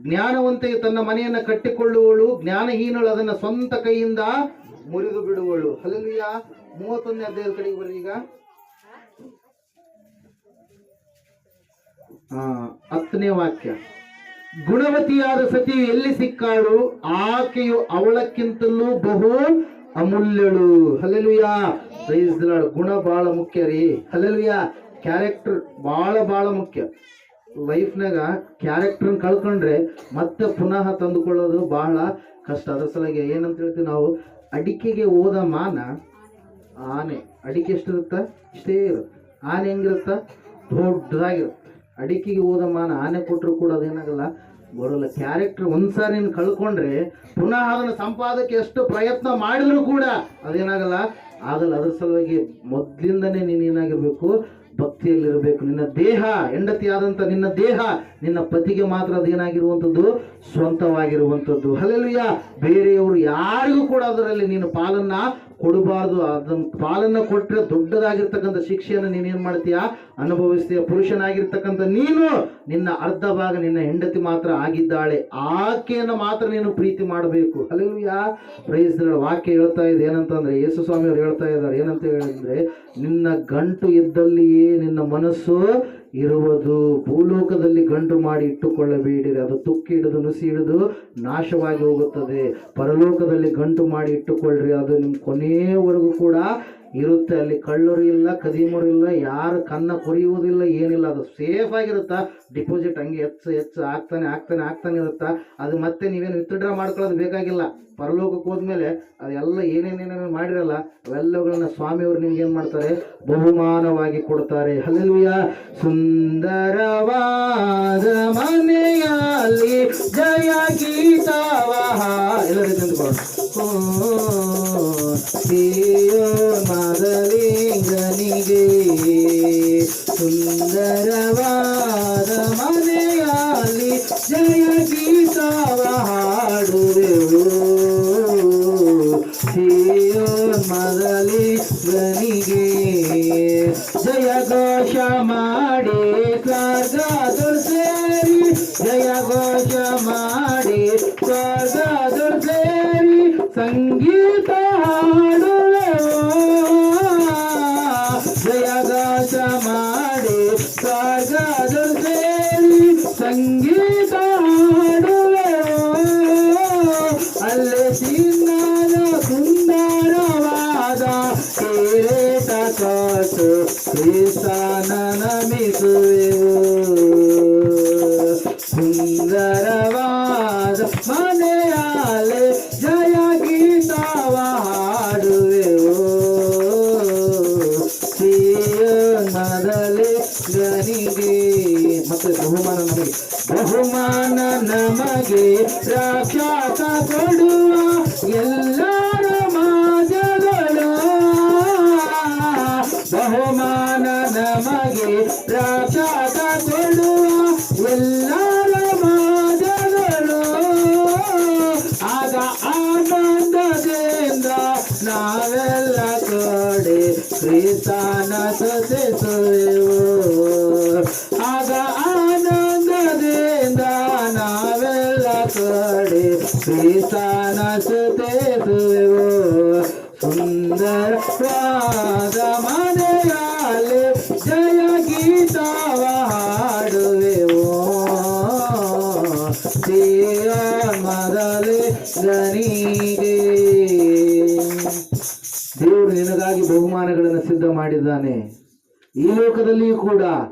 ಜ್ಞಾನವಂತೆಯು ತನ್ನ ಮನೆಯನ್ನ ಕಟ್ಟಿಕೊಳ್ಳುವಳು, ಜ್ಞಾನಹೀನಳು ಅದನ್ನ ಸ್ವಂತ ಕೈಯಿಂದ ಮುರಿದು ಬಿಡುವಳು. ಹಲ್ಲೆಲೂಯಾ. 31ನೇ ಅಧ್ಯಾಯದ ಕಡೆಗೆ ಬರ್ರಿ. ಈಗ 10ನೇ ವಾಕ್ಯ. ಗುಣವತಿಯಾದ ಸತಿಯು ಎಲ್ಲಿ ಸಿಕ್ಕಾಳು? ಆಕೆಯು ಅವಳಕ್ಕಿಂತಲೂ ಬಹು ಅಮೂಲ್ಯಳು. ಹಲ್ಲೆಲೂಯಾ. Praise the Lord. ಗುಣ ಬಹಳ ಮುಖ್ಯ ರೀ. ಹಲ್ಲೆಲೂಯಾ. ಕ್ಯಾರೆಕ್ಟರ್ ಬಹಳ ಮುಖ್ಯ. ಲೈಫ್ನಾಗ ಕ್ಯಾರೆಕ್ಟರ್ನ ಕಳ್ಕೊಂಡ್ರೆ ಮತ್ತೆ ಪುನಃ ತಂದುಕೊಳ್ಳೋದು ಬಹಳ ಕಷ್ಟ. ಅದರ ಸಲುವಾಗಿ ಏನಂತ ಹೇಳ್ತೀವಿ ನಾವು? ಅಡಿಕೆಗೆ ಹೋದ ಮಾನ ಆನೆ. ಅಡಿಕೆ ಎಷ್ಟಿರುತ್ತ? ಇಷ್ಟೇ ಇರುತ್ತೆ. ಆನೆ ಹೆಂಗಿರುತ್ತ? ದೊಡ್ಡದಾಗಿರುತ್ತೆ. ಅಡಿಕೆಗೆ ಹೋದ ಮಾನ ಆನೆ ಕೊಟ್ಟರು ಕೂಡ ಅದೇನಾಗಲ್ಲ, ಬರೋಲ್ಲ. ಕ್ಯಾರೆಕ್ಟರ್ ಒಂದ್ಸಾರಿ ನೀನು ಕಳ್ಕೊಂಡ್ರೆ ಪುನಃ ಅದನ್ನು ಸಂಪಾದಕ್ಕೆ ಎಷ್ಟು ಪ್ರಯತ್ನ ಮಾಡಿದ್ರು ಕೂಡ ಅದೇನಾಗಲ್ಲ, ಆಗಲ್ಲ. ಅದ್ರ ಸಲುವಾಗಿ ಮೊದ್ಲಿಂದನೇ ನೀನು ಏನಾಗಿರ್ಬೇಕು? ಭಕ್ತಿಯಲ್ಲಿರಬೇಕು. ನಿನ್ನ ದೇಹ, ಹೆಂಡತಿಯಾದಂಥ ನಿನ್ನ ದೇಹ ನಿನ್ನ ಪತಿಗೆ ಮಾತ್ರ ಅದೇನಾಗಿರುವಂಥದ್ದು? ಸ್ವಂತವಾಗಿರುವಂಥದ್ದು. ಹಲ್ಲೆಲೂಯಾ. ಬೇರೆಯವರು ಯಾರಿಗೂ ಕೂಡ ಅದರಲ್ಲಿ ನೀನು ಪಾಲನ್ನ ಕೊಡಬಾರ್ದು. ಅದನ್ನ ಪಾಲನ್ನ ಕೊಟ್ಟರೆ ದೊಡ್ಡದಾಗಿರ್ತಕ್ಕಂಥ ಶಿಕ್ಷೆಯನ್ನು ನೀನೇನ್ ಮಾಡ್ತೀಯಾ, ಅನುಭವಿಸ್ತೀಯ. ಪುರುಷನಾಗಿರ್ತಕ್ಕಂಥ ನೀನು ನಿನ್ನ ಅರ್ಧ ಭಾಗ ನಿನ್ನ ಹೆಂಡತಿ ಮಾತ್ರ ಆಗಿದ್ದಾಳೆ, ಆಕೆಯನ್ನು ಮಾತ್ರ ನೀನು ಪ್ರೀತಿ ಮಾಡಬೇಕು. Hallelujah, praise the Lord. ವಾಕ್ಯ ಹೇಳ್ತಾ ಇದೆ ಏನಂತಂದ್ರೆ, ಯೇಸು ಸ್ವಾಮಿ ಅವರು ಹೇಳ್ತಾ ಇದ್ದಾರೆ ಏನಂತ ಹೇಳಿದ್ರೆ, ನಿನ್ನ ಗಂಟು ಇದ್ದಲ್ಲಿಯೇ ನಿನ್ನ ಮನಸ್ಸು ಇರುವುದು. ಭೂಲೋಕದಲ್ಲಿ ಗಂಟು ಮಾಡಿ ಇಟ್ಟುಕೊಳ್ಳಬೇಡಿರಿ, ಅದು ತುಕ್ಕಿ ಹಿಡಿದು ನುಸಿ ಹಿಡಿದು ನಾಶವಾಗಿ ಹೋಗುತ್ತದೆ. ಪರಲೋಕದಲ್ಲಿ ಗಂಟು ಮಾಡಿ ಇಟ್ಟುಕೊಳ್ಳ್ರಿ, ಅದು ನಿಮ್ಮ ಕೊನೆಯವರೆಗೂ ಕೂಡ ಇರುತ್ತೆ. ಅಲ್ಲಿ ಕಳ್ಳರು ಇಲ್ಲ, ಕದೀಮರು ಇಲ್ಲ, ಯಾರು ಕನ್ನ ಕೊರಿಯುವುದಿಲ್ಲ, ಏನಿಲ್ಲ. ಅದು ಸೇಫ್ ಆಗಿರುತ್ತಾ. ಡಿಪಾಸಿಟ್ ಹಂಗೆ ಹೆಚ್ಚು ಆಗ್ತಾನೆ ಇರುತ್ತಾ. ಅದು ಮತ್ತೆ ನೀವೇನು ವಿತ್ಡ್ರಾ ಮಾಡ್ಕೊಳ್ಳೋದು ಬೇಕಾಗಿಲ್ಲ. ಪರಲೋಕಕ್ಕೆ ಹೋದ್ಮೇಲೆ ಅದೆಲ್ಲ ಏನೇನೇನೇನು ಮಾಡಿರಲ್ಲ ಅವೆಲ್ಲವುಗಳನ್ನ ಸ್ವಾಮಿಯವರು ನಿಮ್ಗೆ ಏನು ಮಾಡ್ತಾರೆ, ಬಹುಮಾನವಾಗಿ ಕೊಡ್ತಾರೆ. ಹಲ್ಲೆಲೂಯಾ. ಸುಂದರವಾದ ಮನೆಯಲ್ಲಿ ಜಯ ಗೀತವ ಎಲ್ಲರೂ ನಿಂತ್ಕೊಂಡು ಮೊದಲಿಂಗನಿಗೆ ಸುಂದರವಾದ ಮನೆಯಲ್ಲಿ ಜಯ ಗೀತವ ಹಾಡುವೆವು. ಮೊದಲಿಂಗನಿಗೆ ಜಯ ಘೋಷ ಮಾಡಿ ಸ್ವರ್ಗದೊಳ್ ಸೇರಿ, ಜಯ ಘೋಷ ಮಾಡಿ ಸ್ವರ್ಗದೊಳ್ ಸೇರಿ ಸಂಗೀತ ಹಾಡುವೆವು. ಜಯ ಘೋಷ ಮಾಡಿ ಸ್ವರ್ಗದೊಳ್ ಸೇರಿ ಸಂಗೀತ ಹಾಡುವೆವು. ಅಲ್ಲೇ ಚಿನ್ನದ ಸುಂದರವಾದ ಕಿರೀಟ ಕೊಟ್ಟು ಕ್ರಿಸ್ತನ ನಮಿಸುವೆವು. ಸುಂದರವಾದ ಮನೆಯಲ್ಲಿ ಜಯ ಗೀತವ ಹಾಡುವೆವು. ಮೊದಲೇ ಗನಿಗೆ ಮತ್ತೆ ಬಹುಮಾನ ನಮಗೆ ರಾಕ್ಷಸ ಕೊಡುವ ಎಲ್ಲರ ಮಾಜಗಳು. ಬಹುಮಾನ ನಮಗೆ ರಾಕ್ಷಸ ಕೊಡುವ ಎಲ್ಲರ ಮಾಜಗಳು. ಆಗ ಆನಂದದಿಂದ ನಾವೆಲ್ಲ ಕೊಡೆ ಕ್ರಿಸ್ತನ ಸ್ತುತಿಸುವೆವು. ಆಗ ಆನಂದದಿಂದ ನಾವೆಲ್ಲ ಕೊಡೆ ಕ್ರಿಸ್ತನ ಸ್ತುತಿಸುವೆವು. ಸುಂದರವಾದ ಮನೆಯಲ್ಲಿ ಜಯ ಗೀತವ ಹಾಡುವೆವು. ಮೊದಲೇ ಗನಿಗೆ ದೇವರು ನಿನಗಾಗಿ ಬಹುಮಾನಗಳನ್ನು ಸಿದ್ಧ ಮಾಡಿದ್ದಾನೆ. ಈ ಲೋಕದಲ್ಲಿಯೂ ಕೂಡ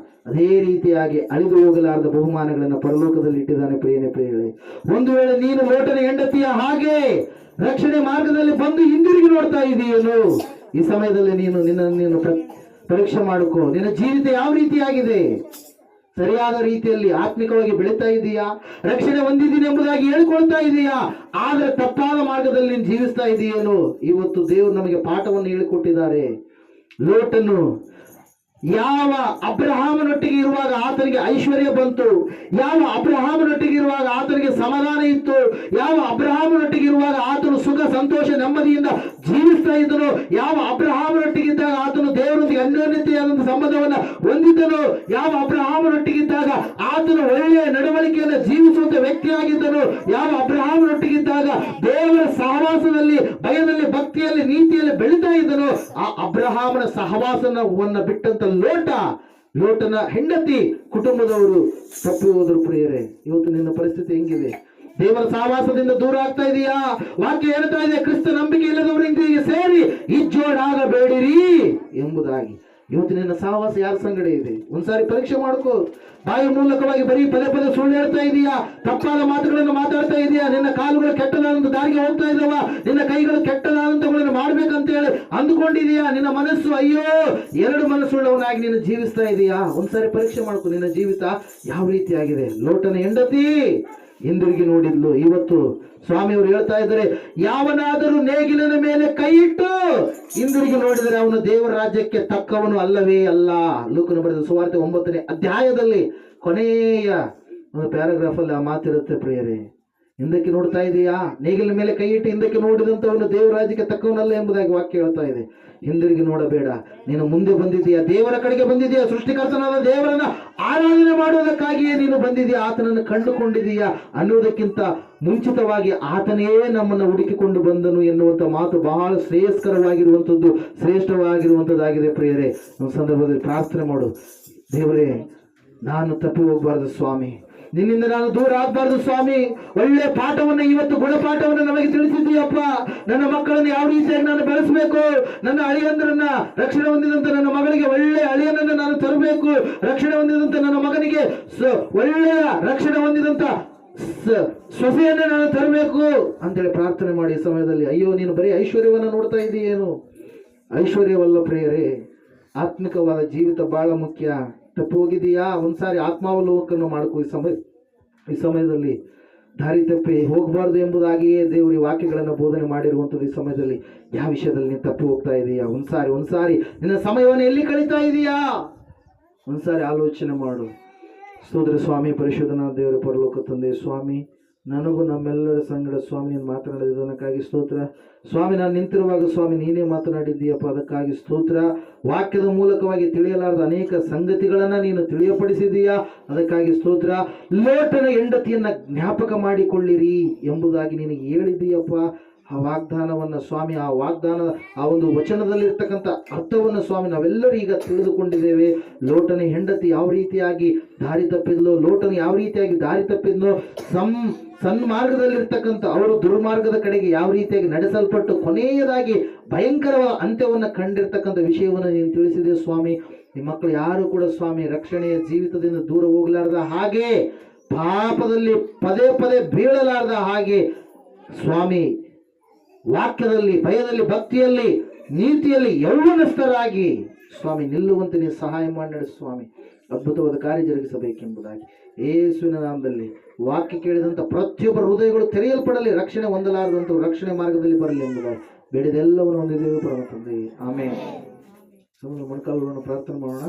ಅದೇ ರೀತಿಯಾಗಿ ಅಳಿದು ಹೋಗಲಾರದ ಬಹುಮಾನಗಳನ್ನು ಪರಲೋಕದಲ್ಲಿ ಇಟ್ಟಿದ್ದಾನೆ. ಪ್ರಿಯರೇ, ಒಂದು ವೇಳೆ ನೀನು ಲೋಟನ ಹೆಂಡತಿಯ ಹಾಗೆ ರಕ್ಷಣೆ ಮಾರ್ಗದಲ್ಲಿ ಬಂದು ಹಿಂದಿರುಗಿ ನೋಡ್ತಾ ಇದೆಯೇನು, ಈ ಸಮಯದಲ್ಲಿ ನೀನು ಪರೀಕ್ಷೆ ಮಾಡಿಕೋ. ನಿನ್ನ ಜೀವಿತ ಯಾವ ರೀತಿಯಾಗಿದೆ? ಸರಿಯಾದ ರೀತಿಯಲ್ಲಿ ಆತ್ಮಿಕವಾಗಿ ಬೆಳೀತಾ ಇದೆಯಾ? ರಕ್ಷಣೆ ಹೊಂದಿದ್ದೀನಿ ಎಂಬುದಾಗಿ ಹೇಳ್ಕೊಳ್ತಾ ಇದೆಯಾ? ಆದ್ರೆ ತಪ್ಪಾದ ಮಾರ್ಗದಲ್ಲಿ ನೀನು ಜೀವಿಸ್ತಾ ಇದೆಯೇನು? ಇವತ್ತು ದೇವರು ನಮಗೆ ಪಾಠವನ್ನು ಹೇಳಿಕೊಟ್ಟಿದ್ದಾರೆ. ಲೋಟನು ಯಾವ ಅಬ್ರಹಾಮನೊಟ್ಟಿಗೆ ಇರುವಾಗ ಆತನಿಗೆ ಐಶ್ವರ್ಯ ಬಂತು, ಯಾವ ಅಬ್ರಹಾಮನೊಟ್ಟಿಗೆ ಇರುವಾಗ ಆತನಿಗೆ ಸಮಾಧಾನ ಇತ್ತು, ಯಾವ ಅಬ್ರಹಾಮನೊಟ್ಟಿಗೆ ಇರುವಾಗ ಆತನು ಸುಖ ಸಂತೋಷ ನೆಮ್ಮದಿಯಿಂದ ಜೀವಿಸ್ತಾ ಇದ್ದನು, ಯಾವ ಅಬ್ರಹಾಮನೊಟ್ಟಿಗಿದ್ದಾಗ ಆತನು ದೇವರೊಂದಿಗೆ ಅನ್ಯೋನ್ಯತೆಯಾದ ಸಂಬಂಧವನ್ನು ಹೊಂದಿದ್ದನು, ಯಾವ ಅಬ್ರಹಾಮನೊಟ್ಟಿಗಿದ್ದಾಗ ಆತನು ಒಳ್ಳೆಯ ನಡವಳಿಕೆಯನ್ನು ಜೀವಿಸುವಂತ ವ್ಯಕ್ತಿಯಾಗಿದ್ದನು, ಯಾವ ಅಬ್ರಹಾಮನೊಟ್ಟಿಗಿದ್ದಾಗ ದೇವರ ಸಹವಾಸದಲ್ಲಿ ಭಯದಲ್ಲಿ ಭಕ್ತಿಯಲ್ಲಿ ನೀತಿಯಲ್ಲಿ ಬೆಳೀತಾ ಇದ್ದನು, ಆ ಅಬ್ರಹಾಮನ ಸಹವಾಸವನ್ನು ಬಿಟ್ಟಂತ ಲೋಟನ ಹೆಂಡತಿ ಕುಟುಂಬದವರು ತಪ್ಪಿ ಹೋದರು. ಪ್ರಿಯರೇ, ಇವತ್ತು ನಿನ್ನ ಪರಿಸ್ಥಿತಿ ಹೆಂಗಿದೆ? ದೇವರ ಸಹವಾಸದಿಂದ ದೂರ ಆಗ್ತಾ ಇದೆಯಾ? ವಾಕ್ಯ ಹೇಳ್ತಾ ಇದೆ, ಕ್ರಿಸ್ತ ನಂಬಿಕೆ ಇಲ್ಲದವರಿಗೆ ಸೇರಿ ಇಜ್ಜೋಡಾಗಬೇಡಿರಿ ಎಂಬುದಾಗಿ. ಇವತ್ತು ನಿನ್ನ ಸಹವಾಸ ಯಾರ ಸಂಗಡ ಇದೆ? ಒಂದ್ಸಾರಿ ಪರೀಕ್ಷೆ ಮಾಡ್ಕೋ. ಬಾಯಿ ಮೂಲಕವಾಗಿ ಬರೀ ಪದೇ ಪದೇ ಸುಳ್ಳು ಹೇಳ್ತಾ ಇದೀಯಾ? ತಪ್ಪಾದ ಮಾತುಗಳನ್ನು ಮಾತಾಡ್ತಾ ಇದೀಯಾ? ನಿನ್ನ ಕಾಲುಗಳು ಕೆಟ್ಟದಾದಂತ ದಾರಿಗೆ ಹೋಗ್ತಾ ಇದ್ದಾವ? ನಿನ್ನ ಕೈಗಳು ಕೆಟ್ಟದಾದಂತಗಳನ್ನು ಮಾಡ್ಬೇಕಂತ ಹೇಳಿ ಅಂದುಕೊಂಡಿದೀಯಾ? ನಿನ್ನ ಮನಸ್ಸು ಅಯ್ಯೋ ಎರಡು ಮನಸ್ಸುಳ್ಳವನಾಗಿ ನೀನು ಜೀವಿಸ್ತಾ ಇದೀಯಾ? ಒಂದ್ಸಾರಿ ಪರೀಕ್ಷೆ ಮಾಡ್ಕೋ. ನಿನ್ನ ಜೀವಿತ ಯಾವ ರೀತಿಯಾಗಿದೆ? ಲೋಟನ ಹೆಂಡತಿ ಹಿಂದಿರುಗಿ ನೋಡಿದ್ಲು. ಇವತ್ತು ಸ್ವಾಮಿಯವರು ಹೇಳ್ತಾ ಇದ್ದಾರೆ, ಯಾವನಾದರೂ ನೇಗಿಲಿನ ಮೇಲೆ ಕೈ ಇಟ್ಟು ಹಿಂದಿರುಗಿ ನೋಡಿದರೆ ಅವನು ದೇವರ ರಾಜ್ಯಕ್ಕೆ ತಕ್ಕವನು ಅಲ್ಲವೇ ಅಲ್ಲ. ಲೂಕನು ಬರೆದ ಸುವಾರ್ತೆ 9ನೇ ಅಧ್ಯಾಯದಲ್ಲಿ ಕೊನೆಯ ಒಂದು ಪ್ಯಾರಾಗ್ರಾಫ್ ಅಲ್ಲಿ ಆ ಮಾತಿರುತ್ತೆ. ಪ್ರಿಯರೇ, ಹಿಂದಕ್ಕೆ ನೋಡ್ತಾ ಇದೆಯಾ? ನೇಗಿಲ ಮೇಲೆ ಕೈ ಇಟ್ಟು ಹಿಂದಕ್ಕೆ ನೋಡಿದಂಥವನು ದೇವರಾಜ್ಯಕ್ಕೆ ತಕ್ಕವನಲ್ಲ ಎಂಬುದಾಗಿ ವಾಕ್ಯ ಹೇಳ್ತಾ ಇದೆ. ಹಿಂದಿರುಗಿ ನೋಡಬೇಡ, ನೀನು ಮುಂದೆ ಬಂದಿದೆಯಾ, ದೇವರ ಕಡೆಗೆ ಬಂದಿದೆಯಾ, ಸೃಷ್ಟಿಕರ್ತನಾದ ದೇವರನ್ನ ಆರಾಧನೆ ಮಾಡುವುದಕ್ಕಾಗಿಯೇ ನೀನು ಬಂದಿದೆಯಾ, ಆತನನ್ನು ಕಂಡುಕೊಂಡಿದೀಯಾ ಅನ್ನುವುದಕ್ಕಿಂತ ಮುಂಚಿತವಾಗಿ ಆತನೇ ನಮ್ಮನ್ನು ಹುಡುಕಿಕೊಂಡು ಬಂದನು ಎನ್ನುವಂಥ ಮಾತು ಬಹಳ ಶ್ರೇಯಸ್ಕರವಾಗಿರುವಂಥದ್ದು, ಶ್ರೇಷ್ಠವಾಗಿರುವಂಥದ್ದಾಗಿದೆ. ಪ್ರಿಯರೇ, ಒಂದು ಸಂದರ್ಭದಲ್ಲಿ ಪ್ರಾರ್ಥನೆ ಮಾಡು. ದೇವರೇ, ನಾನು ತಪ್ಪಿ ಹೋಗಬಾರ್ದು ಸ್ವಾಮಿ, ನಿನ್ನಿಂದ ನಾನು ದೂರ ಆಗಬಾರ್ದು ಸ್ವಾಮಿ. ಒಳ್ಳೆ ಪಾಠವನ್ನು, ಇವತ್ತು ಗುಣಪಾಠವನ್ನು ನಮಗೆ ತಿಳಿಸಿದ್ದೀಯಪ್ಪ. ನನ್ನ ಮಕ್ಕಳನ್ನು ಯಾವ ರೀತಿಯಾಗಿ ನಾನು ಬೆಳೆಸಬೇಕು, ನನ್ನ ಅಳಿಯಂದ್ರನ್ನ, ರಕ್ಷಣೆ ಹೊಂದಿದಂತ ನನ್ನ ಮಗಳಿಗೆ ಒಳ್ಳೆ ಅಳಿಯನನ್ನು ನಾನು ತರಬೇಕು, ರಕ್ಷಣೆ ಹೊಂದಿದಂತ ನನ್ನ ಮಗನಿಗೆ ಒಳ್ಳೆಯ ರಕ್ಷಣೆ ಹೊಂದಿದಂತ ಸೊಸೆಯನ್ನೇ ನಾನು ತರಬೇಕು ಅಂತೇಳಿ ಪ್ರಾರ್ಥನೆ ಮಾಡಿ ಈ ಸಮಯದಲ್ಲಿ, ಅಯ್ಯೋ ನೀನು ಬರೀ ಐಶ್ವರ್ಯವನ್ನು ನೋಡ್ತಾ ಇದ್ದೀಯೇನು? ಐಶ್ವರ್ಯವಲ್ಲ ಪ್ರಿಯರೇ, ಆತ್ಮಿಕವಾದ ಜೀವಿತ ಬಹಳ ಮುಖ್ಯ. ತಪ್ಪಿ ಹೋಗಿದೀಯಾ? ಒಂದ್ಸಾರಿ ಆತ್ಮಾವಲೋಕನ ಮಾಡ್ಕೋ. ಈ ಸಮಯದಲ್ಲಿ ದಾರಿ ತಪ್ಪಿ ಹೋಗಬಾರ್ದು ಎಂಬುದಾಗಿಯೇ ದೇವರು ಈ ವಾಕ್ಯಗಳನ್ನು ಬೋಧನೆ ಮಾಡಿರುವಂಥದ್ದು. ಈ ಸಮಯದಲ್ಲಿ ಯಾವ ವಿಷಯದಲ್ಲಿ ನೀನು ತಪ್ಪಿ ಹೋಗ್ತಾ ಇದೀಯಾ? ಒಂದ್ಸಾರಿ ನಿನ್ನ ಸಮಯವನ್ನು ಎಲ್ಲಿ ಕಳೀತಾ ಇದೀಯಾ? ಒಂದ್ಸಾರಿ ಆಲೋಚನೆ ಮಾಡು. ಸ್ತೋತ್ರ ಸ್ವಾಮಿ. ಪರಿಶುದ್ಧನಾದ ದೇವರ ಪರಲೋಕ ತಂದೆ ಸ್ವಾಮಿ, ನನಗೂ ನಮ್ಮೆಲ್ಲರ ಸಂಗಡ ಸ್ವಾಮಿ ನೀನು ಮಾತನಾಡಿದ್ದಕ್ಕಾಗಿ ಸ್ತೋತ್ರ ಸ್ವಾಮಿ. ನಾನು ನಿಂತಿರುವಾಗ ಸ್ವಾಮಿ ನೀನೇ ಮಾತನಾಡಿದ್ದೀಯಪ್ಪ, ಅದಕ್ಕಾಗಿ ಸ್ತೋತ್ರ. ವಾಕ್ಯದ ಮೂಲಕವಾಗಿ ತಿಳಿಯಲಾರದ ಅನೇಕ ಸಂಗತಿಗಳನ್ನು ನೀನು ತಿಳಿಯಪಡಿಸಿದೀಯಾ, ಅದಕ್ಕಾಗಿ ಸ್ತೋತ್ರ. ಲೋಟನ ಹೆಂಡತಿಯನ್ನ ಜ್ಞಾಪಕ ಮಾಡಿಕೊಳ್ಳಿರಿ ಎಂಬುದಾಗಿ ನೀನು ಹೇಳಿದೀಯಪ್ಪ. ಆ ವಾಗ್ದಾನವನ್ನು ಸ್ವಾಮಿ, ಆ ವಾಗ್ದಾನ, ಆ ಒಂದು ವಚನದಲ್ಲಿರ್ತಕ್ಕಂಥ ಅರ್ಥವನ್ನು ಸ್ವಾಮಿ ನಾವೆಲ್ಲರೂ ಈಗ ತಿಳಿದುಕೊಂಡಿದ್ದೇವೆ. ಲೋಟನ ಹೆಂಡತಿ ಯಾವ ರೀತಿಯಾಗಿ ದಾರಿ ತಪ್ಪಿದ್ಲು, ಲೋಟನ ಯಾವ ರೀತಿಯಾಗಿ ದಾರಿ ತಪ್ಪಿದ್ಲು, ಸನ್ಮಾರ್ಗದಲ್ಲಿರ್ತಕ್ಕಂಥ ಅವರು ದುರ್ಮಾರ್ಗದ ಕಡೆಗೆ ಯಾವ ರೀತಿಯಾಗಿ ನಡೆಸಲ್ಪಟ್ಟು ಕೊನೆಯದಾಗಿ ಭಯಂಕರವಾದ ಅಂತ್ಯವನ್ನು ಕಂಡಿರ್ತಕ್ಕಂಥ ವಿಷಯವನ್ನು ನೀನು ತಿಳಿಸಿದೆ ಸ್ವಾಮಿ. ನಿಮ್ಮ ಮಕ್ಕಳು ಯಾರು ಕೂಡ ಸ್ವಾಮಿ ರಕ್ಷಣೆಯ ಜೀವಿತದಿಂದ ದೂರ ಹೋಗಲಾರ್ದ ಹಾಗೆ, ಪಾಪದಲ್ಲಿ ಪದೇ ಪದೇ ಬೀಳಲಾರ್ದ ಹಾಗೆ ಸ್ವಾಮಿ, ವಾಕ್ಯದಲ್ಲಿ, ಭಯದಲ್ಲಿ, ಭಕ್ತಿಯಲ್ಲಿ, ನೀತಿಯಲ್ಲಿ ಯೌವನಸ್ಥರಾಗಿ ಸ್ವಾಮಿ ನಿಲ್ಲುವಂತೆ ನೀವು ಸಹಾಯ ಮಾಡಿ ನಡೆಸು ಸ್ವಾಮಿ. ಅದ್ಭುತವಾದ ಕಾರ್ಯ ಜರುಗಿಸಬೇಕೆಂಬುದಾಗಿ ಯೇಸುವಿನ ನಾಮದಲ್ಲಿ ವಾಕ್ಯ ಕೇಳಿದಂಥ ಪ್ರತಿಯೊಬ್ಬರ ಹೃದಯಗಳು ತೆರೆಯಲ್ಪಡಲಿ, ರಕ್ಷಣೆ ಹೊಂದಲಾರದಂಥ ರಕ್ಷಣೆ ಮಾರ್ಗದಲ್ಲಿ ಬರಲಿ ಎಂಬುದಾಗಿ ಬೇಡಿದೆಲ್ಲವನ್ನು ಹೊಂದಿದ್ದೇವೆ ಪರಮ ತಂದೆ. ಆಮೇಲೆ ಮೊಣಕಾಲುಗಳನ್ನು ಪ್ರಾರ್ಥನೆ ಮಾಡೋಣ.